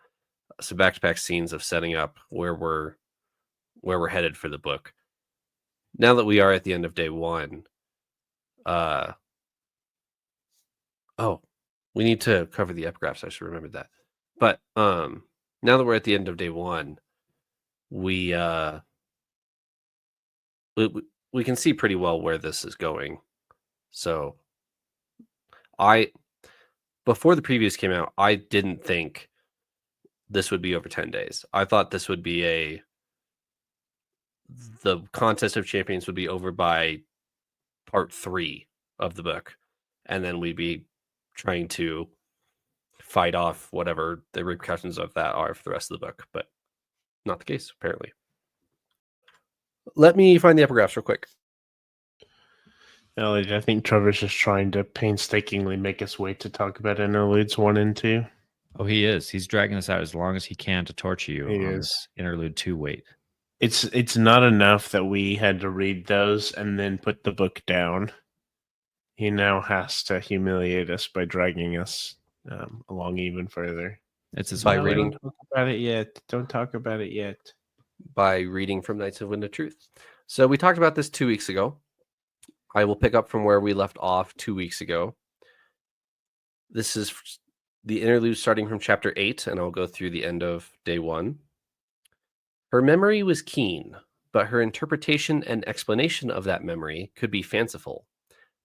some back-to-back scenes of setting up where we're headed for the book. Now that we are at the end of day one, we need to cover the epigraphs. I should remember that. But now that we're at the end of day one, we can see pretty well where this is going. So before the previews came out, I didn't think this would be over 10 days. I thought this would be the Contest of Champions would be over by part 3 of the book, and then we'd be trying to fight off whatever the repercussions of that are for the rest of the book, but not the case, apparently. Let me find the epigraphs real quick. Eliot, I think Trevor's just trying to painstakingly make us wait to talk about Interludes 1 and 2. Oh, he is. He's dragging us out as long as he can to torture you He on is. this Interlude 2 wait. It's not enough that we had to read those and then put the book down. He now has to humiliate us by dragging us along even further. It's his By whole reading. thing. Don't talk about it yet. Don't talk about it yet. By reading from Knights of Wind of Truth. So we talked about this 2 weeks ago. I will pick up from where we left off 2 weeks ago. This is the interlude starting from chapter 8, and I'll go through the end of day 1. Her memory was keen, but her interpretation and explanation of that memory could be fanciful.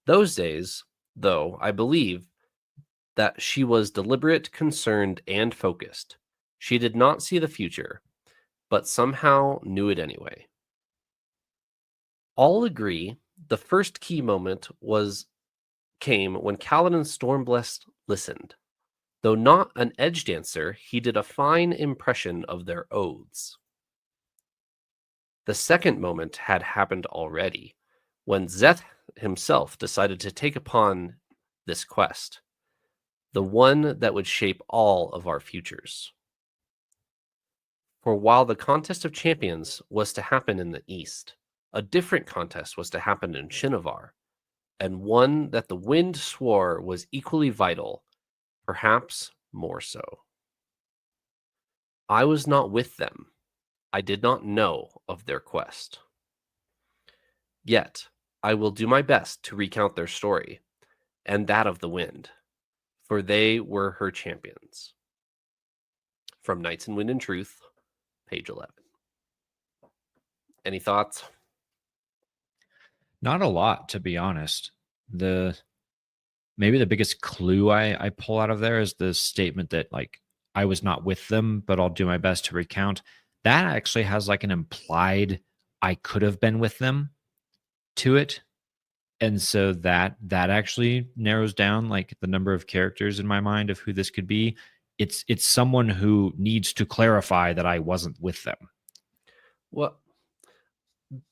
Those days, though, I believe that she was deliberate, concerned, and focused. She did not see the future, but somehow knew it anyway. All agree the first key moment came when Kaladin Stormblessed listened. Though not an edge dancer, he did a fine impression of their oaths. The second moment had happened already, when Szeth himself decided to take upon this quest, the one that would shape all of our futures. For while the Contest of Champions was to happen in the East, a different contest was to happen in Shinovar, and one that the wind swore was equally vital, perhaps more so. I was not with them. I did not know of their quest. Yet, I will do my best to recount their story, and that of the wind, for they were her champions. From Knights in Wind and Truth, page 11. Any thoughts? Not a lot, to be honest. Maybe the biggest clue I pull out of there is the statement that like I was not with them, but I'll do my best to recount. That actually has like an implied I could have been with them to it. And so that actually narrows down like the number of characters in my mind of who this could be. it's someone who needs to clarify that I wasn't with them. Well,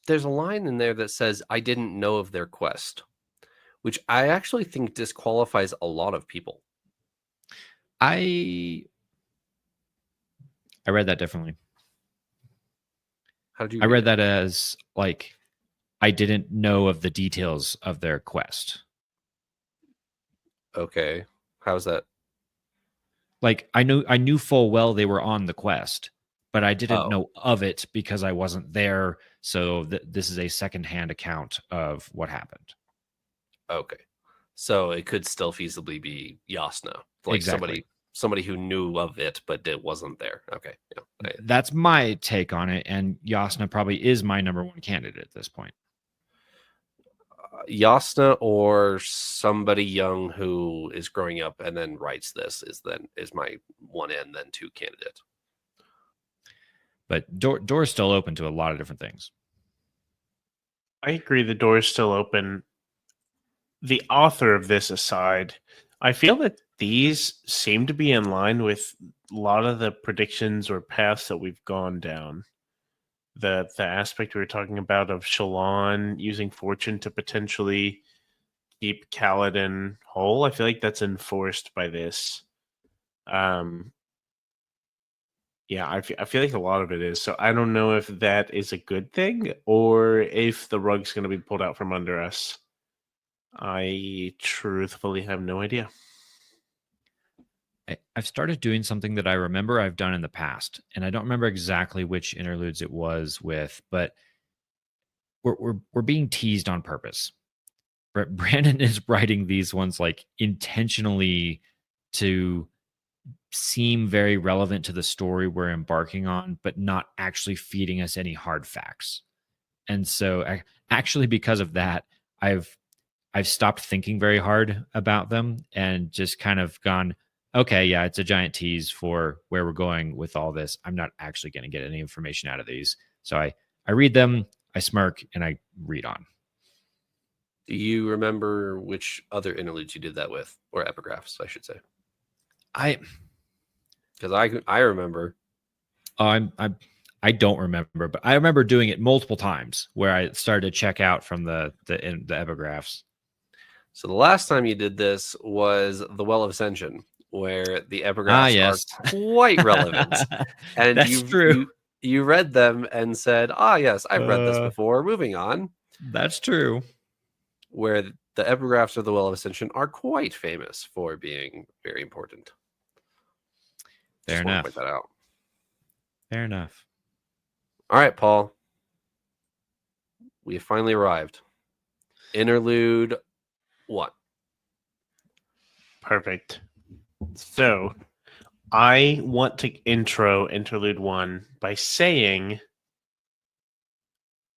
there's a line in there that says, "I didn't know of their quest," which I actually think disqualifies a lot of people. I read that differently. How did you I read read it? that as like I didn't know of the details of their quest. Okay. How's that? Like I knew full well they were on the quest, but I didn't Oh, know of it because I wasn't there. So this is a secondhand account of what happened. okay. So it could still feasibly be Yasna, like Exactly. somebody who knew of it but it wasn't there. Okay. Yeah. That's my take on it, and Yasna probably is my number one candidate at this point. Yasna or somebody young who is growing up and then writes this is my one and then two candidate. But door's still open to a lot of different things. I agree. The door is still open. The author of this aside, I feel that these seem to be in line with a lot of the predictions or paths that we've gone down. The aspect we were talking about of Shallan using fortune to potentially keep Kaladin whole, I feel like that's enforced by this. Yeah, I feel like a lot of it is. So I don't know if that is a good thing or if the rug's going to be pulled out from under us. I truthfully have no idea. I've started doing something that I remember I've done in the past, and I don't remember exactly which interludes it was with, but we're being teased on purpose. Brandon is writing these ones like intentionally to seem very relevant to the story we're embarking on, but not actually feeding us any hard facts. And so, actually, because of that, I've stopped thinking very hard about them and just kind of gone, okay, yeah, it's a giant tease for where we're going with all this. I'm not actually going to get any information out of these. So I read them, I smirk, and I read on. Do you remember which other interludes you did that with, or epigraphs, I should say? Because I remember. I don't remember, but I remember doing it multiple times where I started to check out from the epigraphs. So the last time you did this was the Well of Ascension, where the epigraphs yes. are quite relevant, and That's true. You read them and said, "Ah, yes, I've read this before." Moving on. That's true. Where the epigraphs of the Well of Ascension are quite famous for being very important. Fair Just enough. want to point that out. Fair enough. All right, Paul. We have finally arrived. Interlude 1. Perfect. So I want to intro Interlude 1 by saying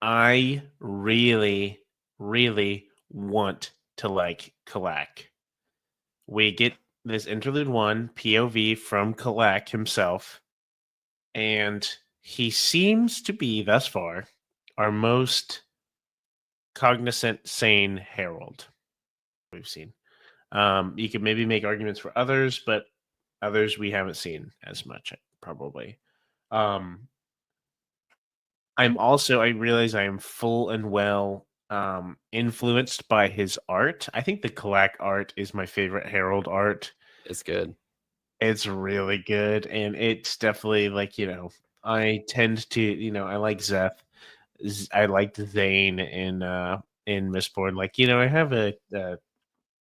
I really, really want to like Kalak. We get this Interlude 1 POV from Kalak himself, and he seems to be, thus far, our most cognizant, sane herald we've seen. You could maybe make arguments for others, but others we haven't seen as much, probably. I realize I am full and well influenced by his art. I think the Kalak art is my favorite herald art. It's good. It's really good, and it's definitely like, I tend to, I like Zeth. I liked Zane in Mistborn. Like, I have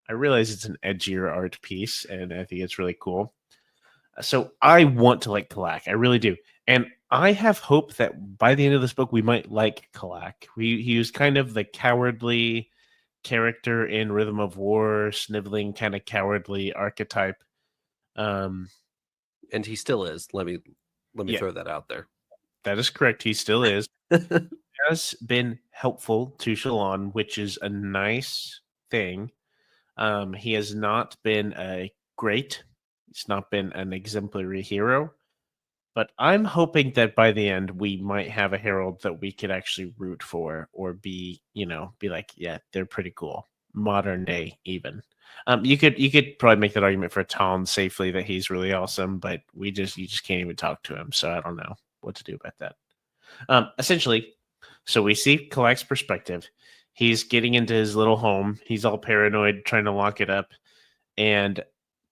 I realize it's an edgier art piece, and I think it's really cool. So I want to like Kalak. I really do. And I have hope that by the end of this book, we might like Kalak. He was kind of the cowardly character in Rhythm of War, sniveling, kind of cowardly archetype. And he still is. Let me Yeah. throw that out there. That is correct. He still is. Has been helpful to Shallan, which is a nice thing. He has not been a great. He's not been an exemplary hero. But I'm hoping that by the end we might have a herald that we could actually root for or be like, yeah, they're pretty cool. modern day even. You could probably make that argument for Tom safely that he's really awesome, but you just can't even talk to him, so I don't know what to do about that. Essentially, so we see Kalak's perspective. He's getting into his little home. He's all paranoid, trying to lock it up, and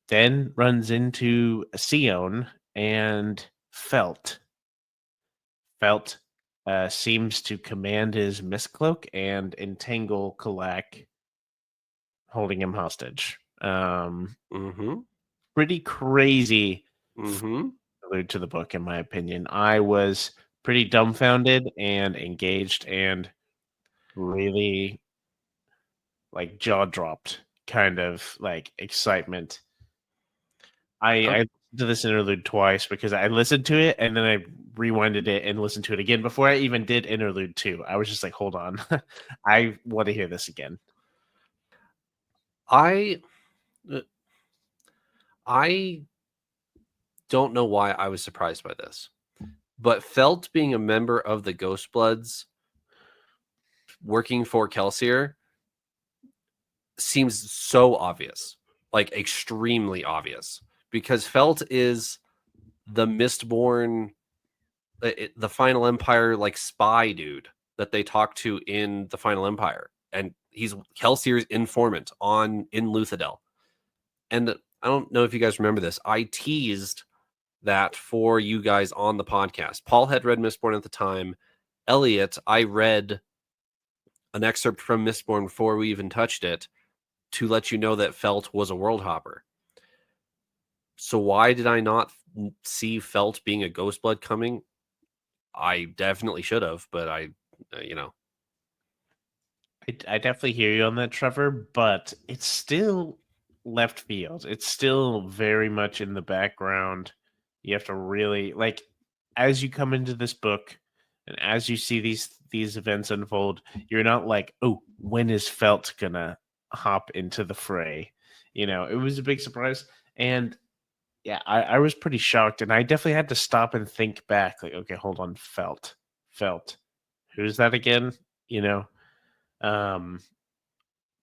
then runs into Sion and Felt. Felt seems to command his mistcloak and entangle Kalak, holding him hostage. Pretty crazy allude to the book, in my opinion. I was pretty dumbfounded and engaged and really like jaw dropped kind of like excitement. I listened to this interlude twice because I listened to it and then I rewinded it and listened to it again before I even did interlude 2. I was just like, hold on. I want to hear this again. I don't know why I was surprised by this, but Felt being a member of the ghostbloods working for Kelsier seems so obvious, like extremely obvious, because Felt is the Mistborn, the Final Empire like spy dude that they talk to in the Final Empire, and he's Kelsier's informant in Luthadel. And I don't know if you guys remember this. I teased that for you guys on the podcast. Paul had read Mistborn at the time. Eliot, I read an excerpt from Mistborn before we even touched it to let you know that Felt was a world hopper. So why did I not see Felt being a ghostblood coming? I definitely should have, but I definitely hear you on that, Trevor, but it's still left field. It's still very much in the background. You have to really like as you come into this book and as you see these events unfold, you're not like, oh, when is Felt gonna hop into the fray? You know, it was a big surprise. And yeah, I was pretty shocked, and I definitely had to stop and think back, like, okay, hold on, Felt. Who's that again? You know?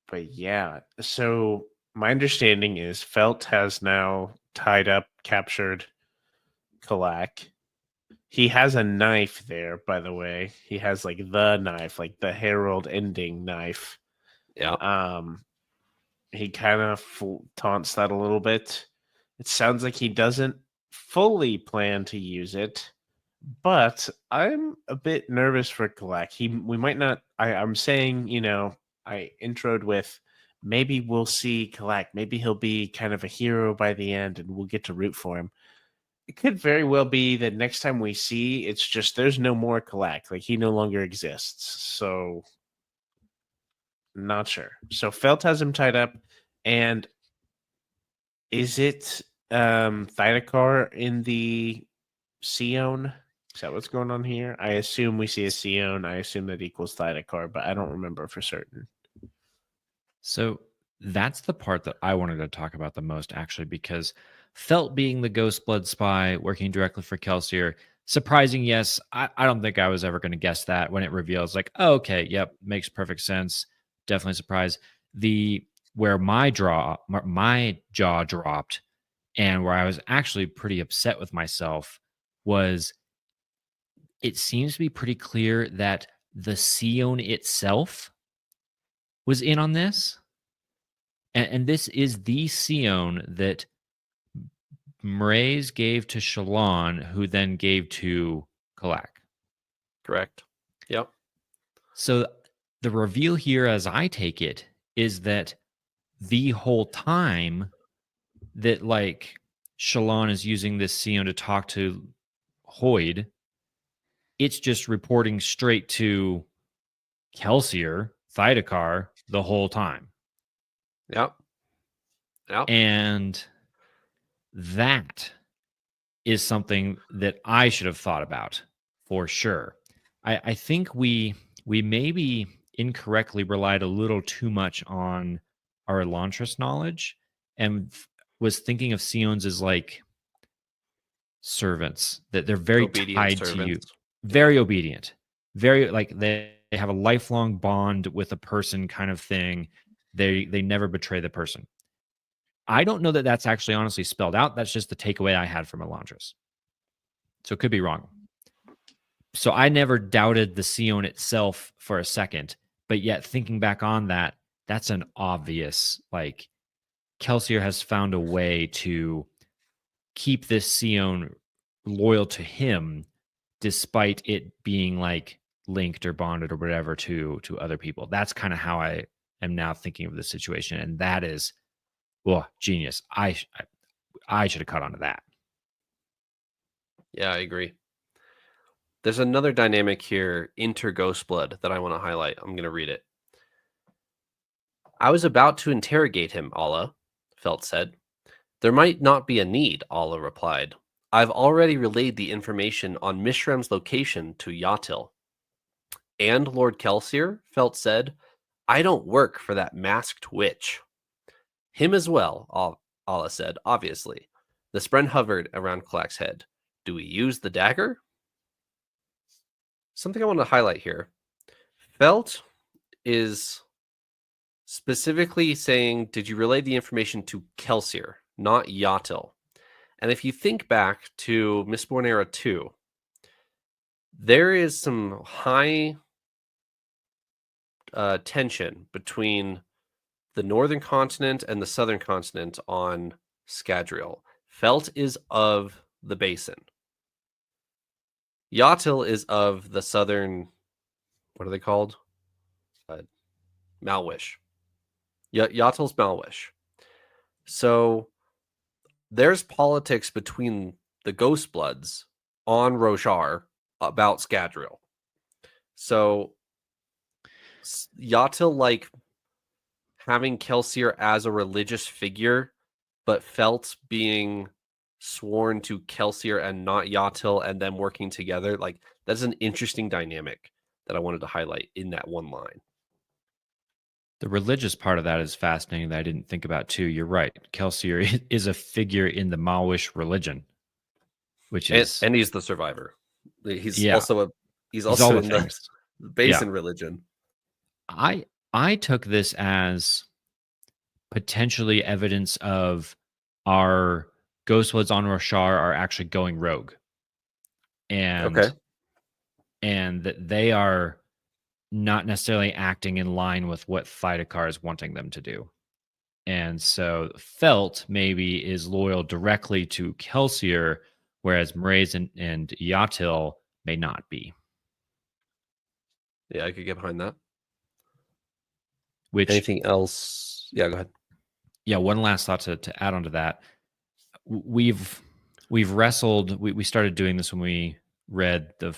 But yeah, so my understanding is Felt has now tied up, captured Kalak. He has a knife there, by the way. He has like the knife, like the Herald ending knife. Yeah. He kind of taunts that a little bit. It sounds like he doesn't fully plan to use it, but I'm a bit nervous for Kalak. We might not. I'm saying, I introed with maybe we'll see Kalak. Maybe he'll be kind of a hero by the end, and we'll get to root for him. It could very well be that next time we see, it's just there's no more Kalak. Like he no longer exists. So not sure. So Felt has him tied up, and is it Thydakar in the Sion? Is that what's going on here? I assume we see a Sion. I assume that equals Thydakar, but I don't remember for certain. So that's the part that I wanted to talk about the most, actually, because Felt being the Ghostblood spy working directly for Kelsier, surprising, yes. I don't think I was ever going to guess that when it reveals, like, oh, okay, yep, makes perfect sense. Definitely surprise. Where my jaw dropped and where I was actually pretty upset with myself was it seems to be pretty clear that the Sion itself was in on this. And this is the Sion that Mraize gave to Shallan, who then gave to Kalak. Correct. Yep. So the reveal here, as I take it, is that the whole time that like Shallan is using this Sion to talk to Hoyd, it's just reporting straight to Kelsier, Thydakar, the whole time. Yep. And that is something that I should have thought about for sure. I think we maybe incorrectly relied a little too much on our Elantris knowledge and was thinking of Sions as like servants, that they're very Obedient tied servants. to you, very obedient, very like they have a lifelong bond with a person kind of thing. They never betray the person. I don't know that that's actually honestly spelled out. That's just the takeaway I had from Elantris. So it could be wrong. So I never doubted the Sion itself for a second, but yet thinking back on that, that's an obvious, like, Kelsier has found a way to keep this Sion loyal to him despite it being like linked or bonded or whatever to other people. That's kind of how I am now thinking of the situation. And that is, well, genius. I should have caught on to that. Yeah, I agree. There's another dynamic here, inter-ghostblood, that I want to highlight. I'm going to read it. I was about to interrogate him, Allah, Felt said. There might not be a need, Allah replied. I've already relayed the information on Mishrem's location to Yatil. And Lord Kelsier, Felt said, I don't work for that masked witch. Him as well, Allah said, obviously. The spren hovered around Kalak's head. Do we use the dagger? Something I want to highlight here. Felt is specifically saying, did you relay the information to Kelsier, not Yatil? And if you think back to Mistborn Era 2, there is some high tension between the northern continent and the southern continent on Scadrial. Felt is of the basin. Yatil is of the southern, what are they called? Malwish. Yatil's Malwish. So there's politics between the ghostbloods on Roshar about Scadrial. So Yatil, like, having Kelsier as a religious figure, but Felt being sworn to Kelsier and not Yatil, and them working together, like, that's an interesting dynamic that I wanted to highlight in that one line. The religious part of that is fascinating that I didn't think about too. You're right. Kelsier is a figure in the Malwish religion, which is and he's the survivor. He's Yeah. also he's also all in the things. basin religion. I took this as potentially evidence of our ghostbloods on Roshar are actually going rogue. And Okay. and that they are not necessarily acting in line with what Thydakar is wanting them to do. And so Felt maybe is loyal directly to Kelsier, whereas Mraize and Yatil may not be. Yeah, I could get behind that. Which, Anything else? Yeah, go ahead. yeah, one last thought to add on to that. We've wrestled. We started doing this when we read the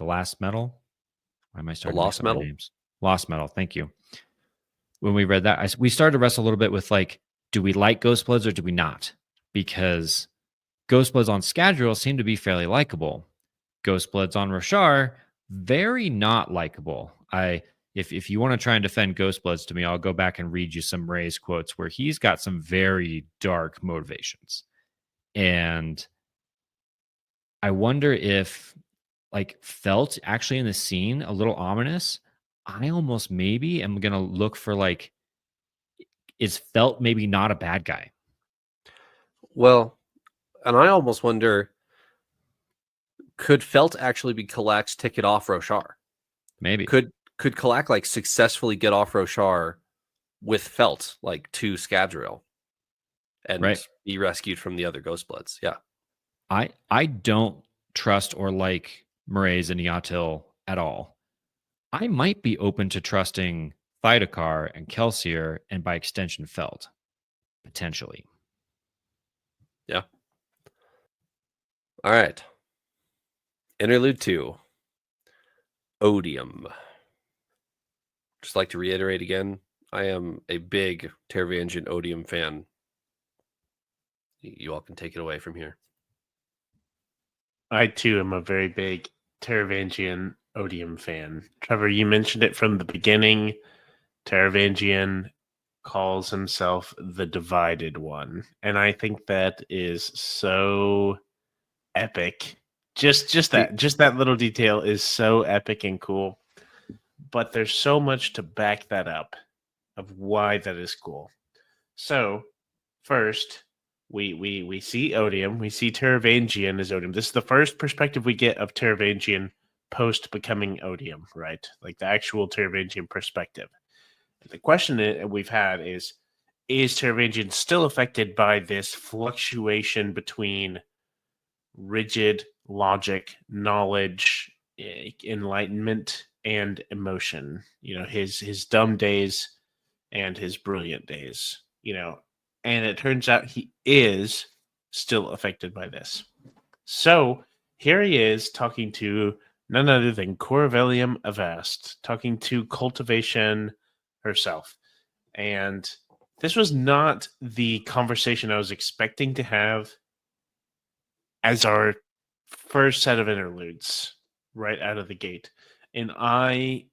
last metal. Why am I starting to mix Lost up my Metal? names? Lost Metal. Thank you. When we read that, we started to wrestle a little bit with, like, do we like Ghostbloods or do we not? Because Ghostbloods on Scadrial seem to be fairly likable. Ghostbloods on Roshar, very not likable. If you want to try and defend Ghostbloods to me, I'll go back and read you some Ray's quotes where he's got some very dark motivations. And I wonder if, like, Felt actually in the scene a little ominous. I almost maybe am going to look for, like, is Felt maybe not a bad guy? Well, and I almost wonder, could Felt actually be Kalak's ticket off Roshar? Maybe. Could Kalak, like, successfully get off Roshar with Felt, like, to Scadrial and be rescued from the other Ghostbloods? Yeah. I don't trust or like Mraize and Yatil at all. I might be open to trusting Thydakar and Kelsier, and by extension Felt, potentially. Yeah. All right. Interlude 2. Odium. Just like to reiterate again, I am a big Taravangian Odium fan. You all can take it away from here. I too am a very big Taravangian Odium fan. Trevor, you mentioned it from the beginning. Taravangian calls himself the Divided One, and I think that is so epic. Just that little detail is so epic and cool. but there's so much to back that up of why that is cool. So, first, we see Odium, we see Taravangian as Odium. This is the first perspective we get of Taravangian post becoming Odium, right? Like the actual Taravangian perspective. The question that we've had is Taravangian still affected by this fluctuation between rigid logic, knowledge, enlightenment, and emotion? You know, his dumb days and his brilliant days. You know, and it turns out he is still affected by this. So here he is talking to none other than Corvellium Avast, talking to Cultivation herself. And this was not the conversation I was expecting to have as our first set of interludes right out of the gate. And I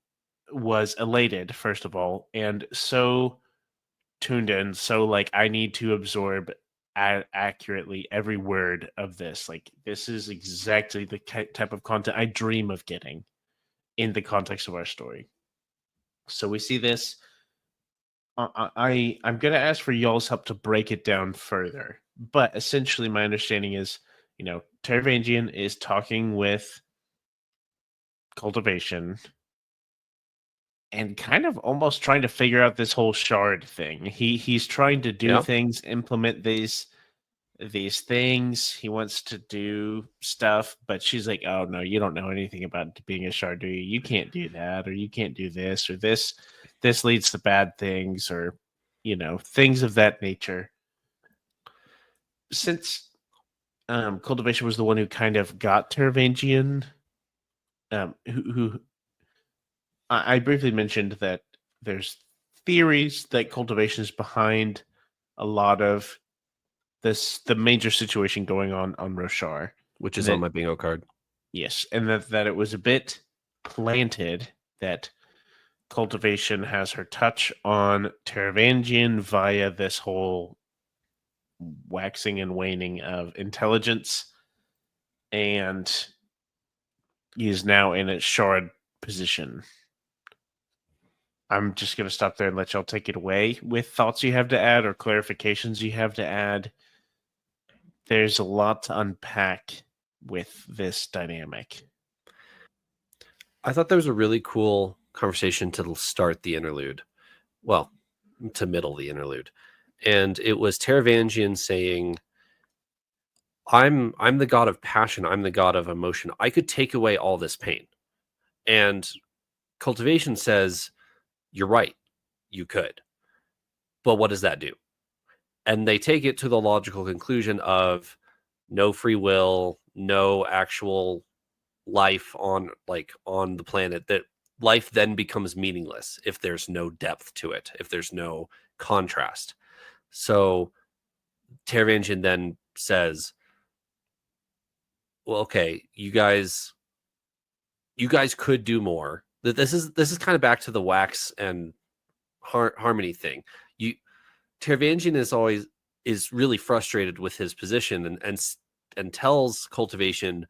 was elated, first of all, and so tuned in. So, like, I need to absorb accurately every word of this. Like, this is exactly the type of content I dream of getting in the context of our story. So we see this. I'm going to ask for y'all's help to break it down further. But essentially, my understanding is, you know, Taravangian is talking with Cultivation and kind of almost trying to figure out this whole shard thing. He's trying to do things, implement these things. He wants to do stuff, but she's like, "Oh no, you don't know anything about being a shard, do you? You can't do that, or you can't do this, or this leads to bad things, or you know, things of that nature." Since Cultivation was the one who kind of got Taravangian, who I briefly mentioned that there's theories that Cultivation is behind a lot of the major situation going on Roshar, which is on my bingo card. Yes, and that it was a bit planted that Cultivation has her touch on Taravangian via this whole waxing and waning of intelligence, and he is now in a shard position. I'm just going to stop there and let y'all take it away with thoughts you have to add or clarifications you have to add. There's a lot to unpack with this dynamic. I thought there was a really cool conversation to start the interlude. Well, to middle the interlude. And it was Taravangian saying, I'm the god of passion. I'm the god of emotion. I could take away all this pain. And Cultivation says, you're right. You could. But what does that do? And they take it to the logical conclusion of no free will, no actual life on the planet, that life then becomes meaningless if there's no depth to it, if there's no contrast. So Taravangian then says, well, okay, you guys could do more. That this is kind of back to the wax and harmony thing. Taravangian is really frustrated with his position and tells Cultivation,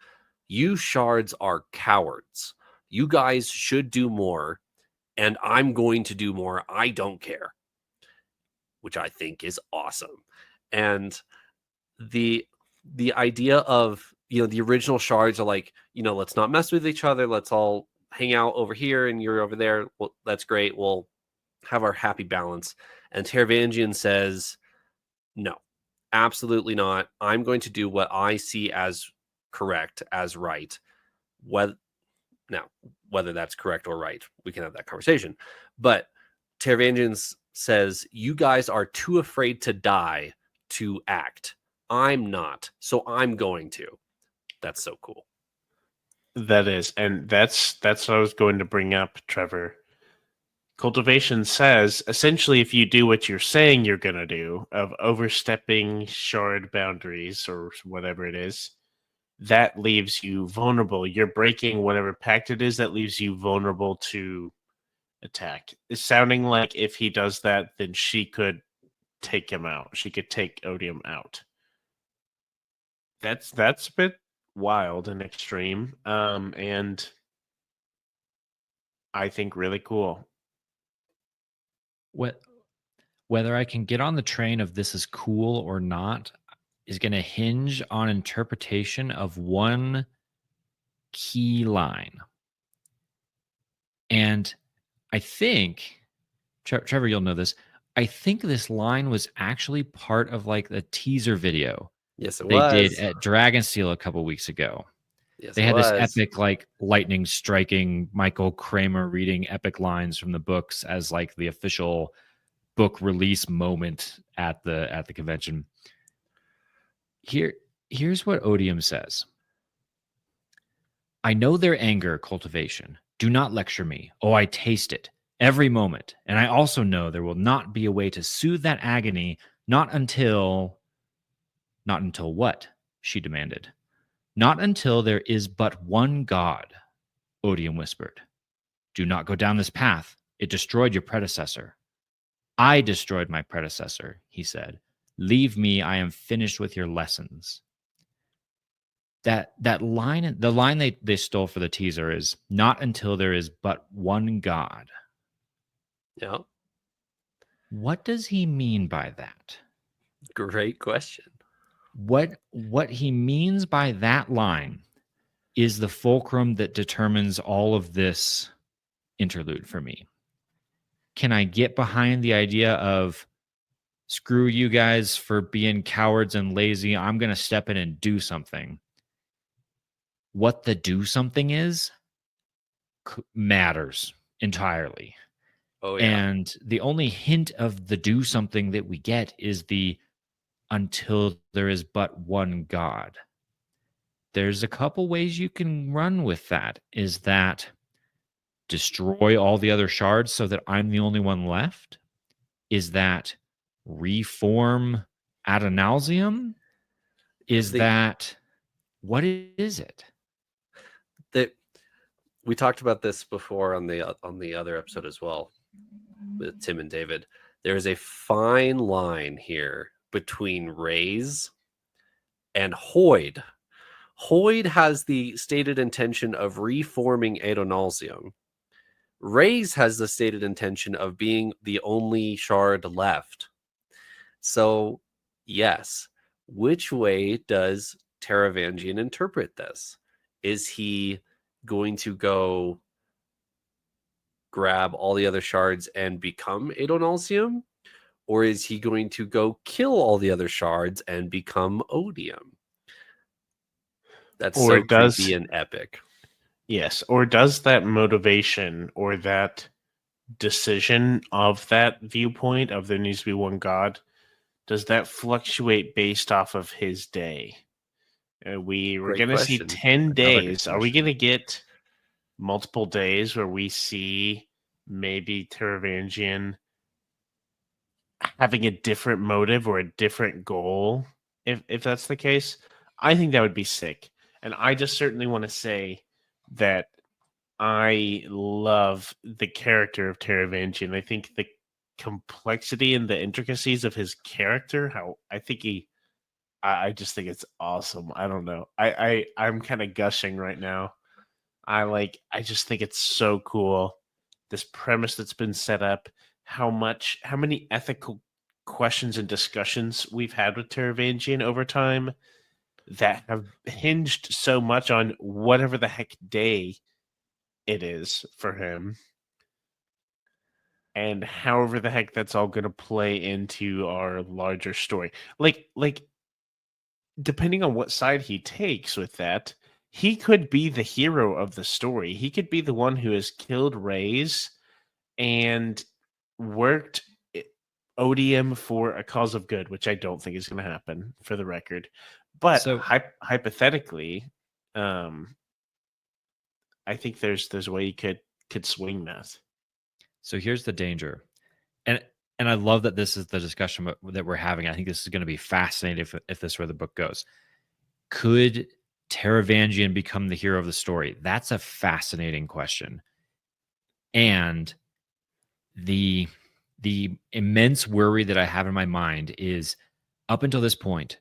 you shards are cowards. You guys should do more, and I'm going to do more. I don't care, which I think is awesome. And the idea of, the original shards are like, let's not mess with each other. Let's all hang out over here and you're over there. Well, that's great. We'll have our happy balance. And Taravangian says, no, absolutely not. I'm going to do what I see as correct, as right. Whether that's correct or right, we can have that conversation. But Taravangian says, you guys are too afraid to die to act. I'm not, so I'm going to. That's so cool. That is, and that's what I was going to bring up, Trevor. Cultivation says, essentially, if you do what you're saying you're going to do, of overstepping shard boundaries or whatever it is, that leaves you vulnerable. You're breaking whatever pact it is that leaves you vulnerable to attack. It's sounding like if he does that, then she could take him out. She could take Odium out. That's a bit wild and extreme. And I think, really cool. Whether I can get on the train of this is cool or not is going to hinge on interpretation of one key line. And I think, Trevor, you'll know this. I think this line was actually part of like the teaser video Yes, it they did was. at Dragonsteel a couple weeks ago. Yes, They it had this was. epic, like lightning striking Michael Kramer reading epic lines from the books as like the official book release moment at the convention. Here's what Odium says. I know their anger cultivation. Do not lecture me. Oh, I taste it every moment. And I also know there will not be a way to soothe that agony, not until what? She demanded. Not until there is but one God, Odium whispered. Do not go down this path. It destroyed your predecessor. I destroyed my predecessor, he said. Leave me. I am finished with your lessons. That line, the line they stole for the teaser is not until there is but one God. Yeah. What does he mean by that? Great question. What he means by that line is the fulcrum that determines all of this interlude for me. Can I get behind the idea of screw you guys for being cowards and lazy? I'm going to step in and do something. What the do something is matters entirely. Oh yeah. And the only hint of the do something that we get is the until there is but one God. There's a couple ways you can run with that. Is that destroy all the other shards so that I'm the only one left? Is that reform ad nauseum? Is that what is it? That we talked about this before on the other episode as well with Tim and David. There is a fine line here between Rays and Hoyd. Hoyd has the stated intention of reforming Adonalsium. Rays has the stated intention of being the only shard left. So, yes, which way does Taravangian interpret this? Is he going to go grab all the other shards and become Adonalsium? Or is he going to go kill all the other shards and become Odium? That's Or so creepy and epic. Yes, or does that motivation or that decision of that viewpoint of there needs to be one God, does that fluctuate based off of his day? We're Great going to see question. 10 Another good days. Are we question. going to get multiple days where we see maybe Taravangian having a different motive or a different goal? If that's the case, I think that would be sick. And I just certainly want to say that I love the character of Taravangian. I think the complexity and the intricacies of his character, how I think I just think it's awesome. I don't know. I'm kind of gushing right now. I just think it's so cool. This premise that's been set up, how many ethical questions and discussions we've had with Taravangian over time that have hinged so much on whatever the heck day it is for him. And however the heck that's all going to play into our larger story. Like depending on what side he takes with that, he could be the hero of the story. He could be the one who has killed Rays and worked Odium for a cause of good, which I don't think is going to happen, for the record. But So- hypothetically, I think there's a way you could swing that. So here's the danger. And I love that this is the discussion that we're having. I think this is going to be fascinating if this is where the book goes. Could Taravangian become the hero of the story? That's a fascinating question. And the immense worry that I have in my mind is, up until this point,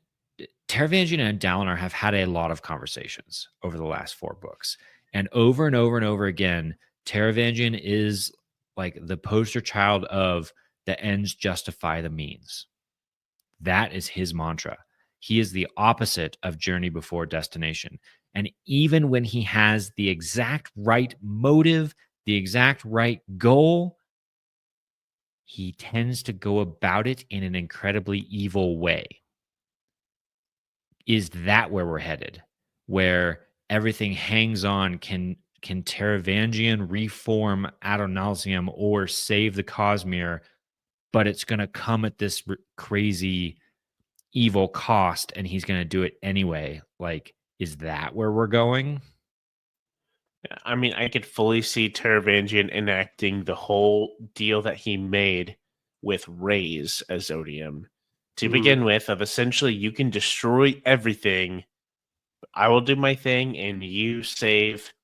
Taravangian and Dalinar have had a lot of conversations over the last 4 books. And over and over and over again, Taravangian is like the poster child of the ends justify the means. That is his mantra. He is the opposite of journey before destination. And even when he has the exact right motive, the exact right goal, he tends to go about it in an incredibly evil way. Is that where we're headed? Where everything hangs on? Can Taravangian reform Adonalsium or save the Cosmere? But it's going to come at this crazy evil cost, and he's going to do it anyway. Like, is that where we're going? I mean, I could fully see Taravangian enacting the whole deal that he made with Rays as Odium to begin with, of essentially you can destroy everything. I will do my thing, and you save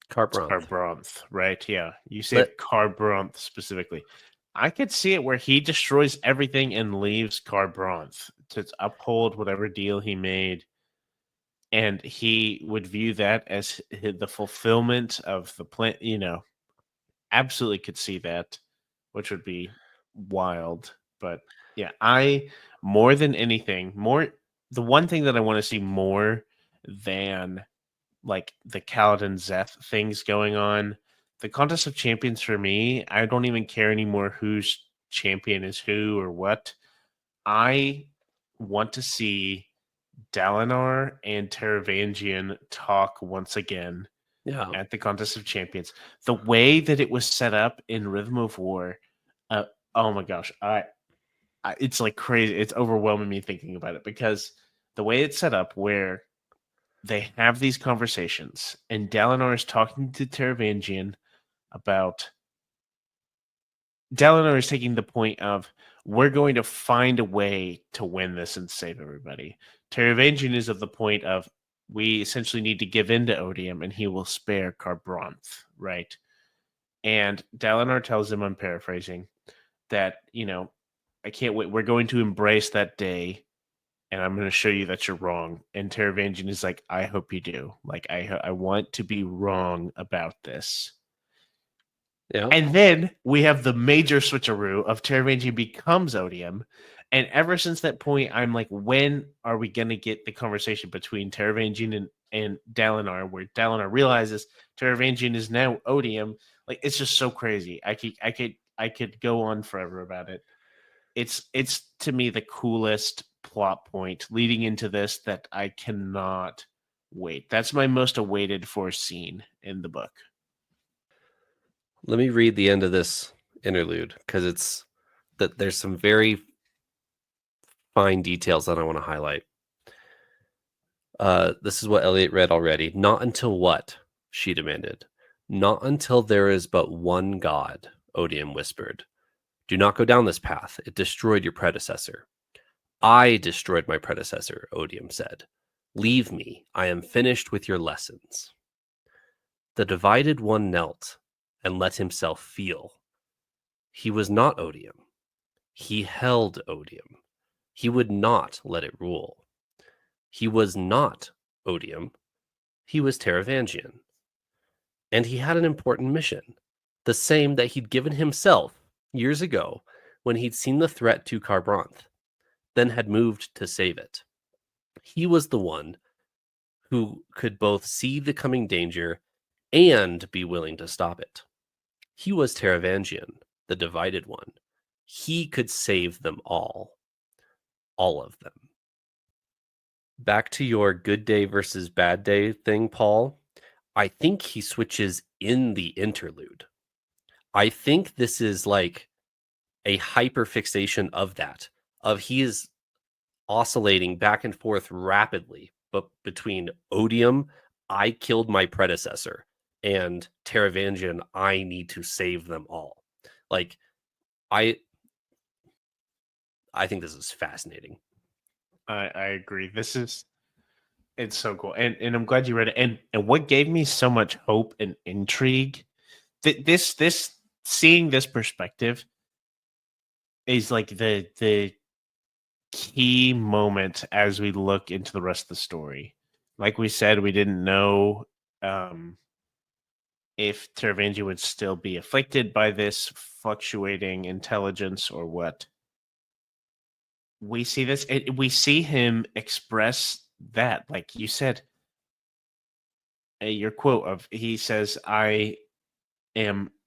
Carbronth. Carbronth, right? Yeah, you save Carbronth specifically. I could see it where he destroys everything and leaves Carbronth to uphold whatever deal he made. And he would view that as the fulfillment of the plan. Absolutely could see that, which would be wild. But yeah, I more than anything, the one thing that I want to see more than like the Kaladin Zeth things going on, the Contest of Champions for me, I don't even care anymore whose champion is who or what. I want to see Dalinar and Taravangian talk once again at the Contest of Champions. The way that it was set up in Rhythm of War, oh my gosh, it's like crazy. It's overwhelming me thinking about it, because the way it's set up, where they have these conversations, and Dalinar is talking to Taravangian about. Dalinar is taking the point of, we're going to find a way to win this and save everybody. Taravangian is of the point of, we essentially need to give in to Odium and he will spare Carbronth, right? And Dalinar tells him, I'm paraphrasing, that, I can't wait. We're going to embrace that day and I'm going to show you that you're wrong. And Taravangian is like, I hope you do. Like, I want to be wrong about this. Yeah. And then we have the major switcheroo of Taravangian becomes Odium. And ever since that point, I'm like, when are we going to get the conversation between Taravangian and Dalinar, where Dalinar realizes Taravangian is now Odium? Like, it's just so crazy. I could go on forever about it. It's to me the coolest plot point leading into this that I cannot wait. That's my most awaited for scene in the book. Let me read the end of this interlude, because there's some very fine details that I want to highlight. This is what Eliot read already. Not until what? She demanded. Not until there is but one God, Odium whispered. Do not go down this path. It destroyed your predecessor. I destroyed my predecessor, Odium said. Leave me. I am finished with your lessons. The divided one knelt and let himself feel. He was not Odium. He held Odium. He would not let it rule. He was not Odium. He was Taravangian. And he had an important mission, the same that he'd given himself years ago when he'd seen the threat to Carbronth, then had moved to save it. He was the one who could both see the coming danger and be willing to stop it. He was Taravangian, the divided one. He could save them all of them. Back to your good day versus bad day thing, Paul. I think he switches in the interlude. I think this is like a hyperfixation of that, of he is oscillating back and forth rapidly, but between Odium, I killed my predecessor, and Taravangian, I need to save them all. Like, I think this is fascinating. I agree. It's so cool. And I'm glad you read it. And what gave me so much hope and intrigue, this seeing this perspective is like the key moment as we look into the rest of the story. Like we said, we didn't know if Taravangian would still be afflicted by this fluctuating intelligence or what. We see this. We see him express that, like you said. Your quote of he says, I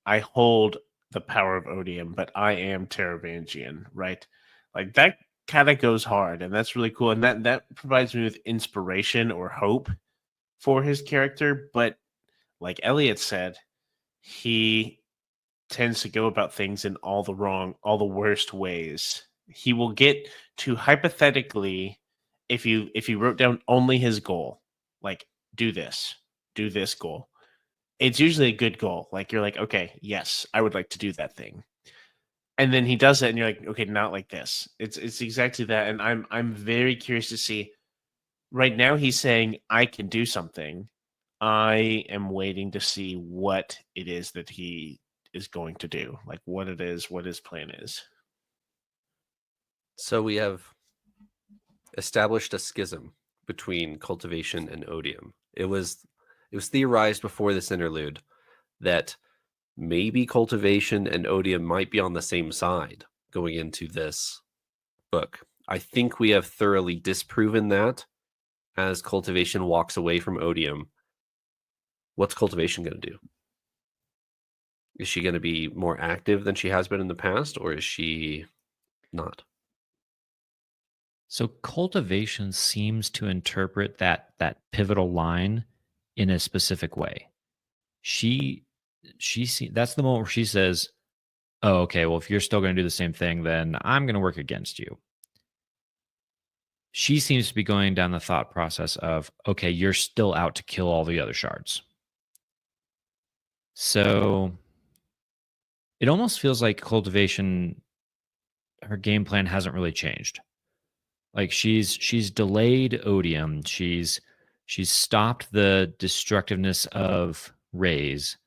hold the power of Odium, but I am Taravangian," right? Like that kind of goes hard, and that's really cool. And that provides me with inspiration or hope for his character. But like Eliot said, he tends to go about things in all the worst ways. He will get to, hypothetically, if you wrote down only his goal, like do this goal, it's usually a good goal. Like you're like, okay, yes, I would like to do that thing. And then he does it and you're like, okay, not like this. It's exactly that. And I'm very curious to see. Right now he's saying I can do something. I am waiting to see what it is that he is going to do. Like what it is, what his plan is. So we have established a schism between cultivation and odium. It was theorized before this interlude that maybe cultivation and odium might be on the same side going into this book. I think we have thoroughly disproven that as cultivation walks away from odium. What's cultivation going to do? Is she going to be more active than she has been in the past, or is she not? So cultivation seems to interpret that pivotal line in a specific way. That's the moment where she says, "Oh, okay, well, if you're still going to do the same thing, then I'm going to work against you." She seems to be going down the thought process of, "Okay, you're still out to kill all the other shards." So it almost feels like cultivation, her game plan hasn't really changed. Like she's delayed odium. She's stopped the destructiveness of rays,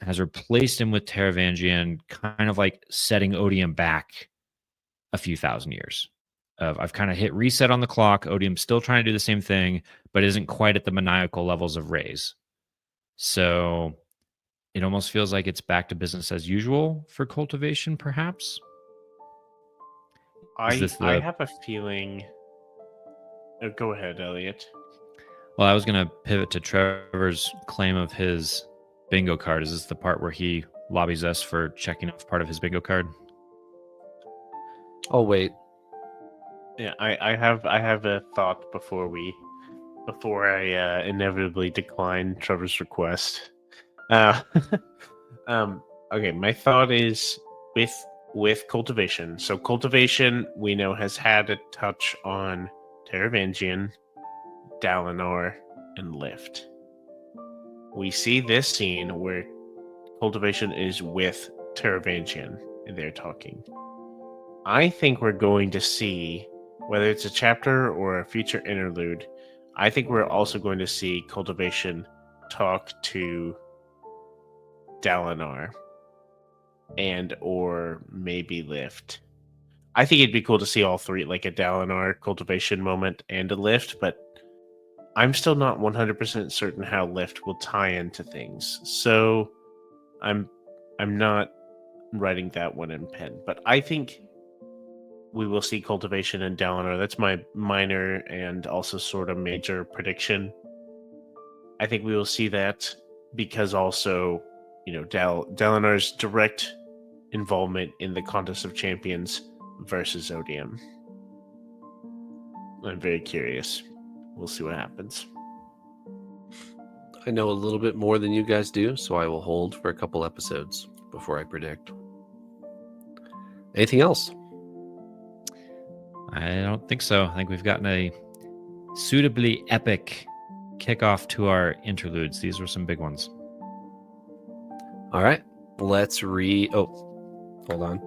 has replaced him with Taravangian, kind of like setting odium back a few thousand years. I've kind of hit reset on the clock. Odium's still trying to do the same thing, but isn't quite at the maniacal levels of rays. So it almost feels like it's back to business as usual for cultivation, perhaps. I have a feeling. Oh, go ahead, Eliot. Well, I was going to pivot to Trevor's claim of his bingo card. Is this the part where he lobbies us for checking off part of his bingo card? Oh, wait. Yeah, I have a thought before I inevitably decline Trevor's request. Okay, my thought is with cultivation. So cultivation, we know, has had a touch on Taravangian, Dalinar, and Lift. We see this scene where cultivation is with Taravangian and they're talking. I think we're going to see, whether it's a chapter or a future interlude, I think we're also going to see cultivation talk to Dalinar and or maybe Lift. I think it'd be cool to see all three, like a Dalinar cultivation moment and a Lift, but I'm still not 100% certain how Lift will tie into things. So I'm not writing that one in pen, but I think we will see cultivation and Dalinar. That's my minor and also sort of major prediction. I think we will see that because also, Dalinar's direct involvement in the Contest of Champions versus Odium. I'm very curious. We'll see what happens. I know a little bit more than you guys do, so I will hold for a couple episodes before I predict. Anything else? I don't think so. I think we've gotten a suitably epic kickoff to our interludes. These were some big ones. All right, let's hold on.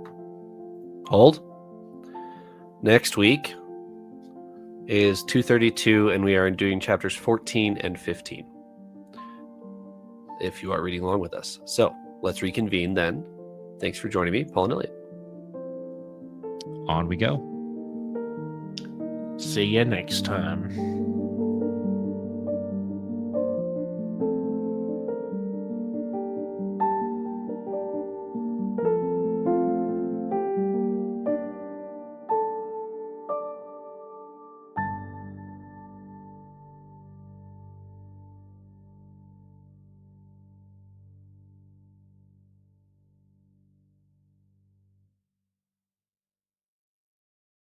Hold. Next week is 232, and we are doing chapters 14 and 15. If you are reading along with us. So let's reconvene then. Thanks for joining me, Paul and Eliot. On we go. See you next time.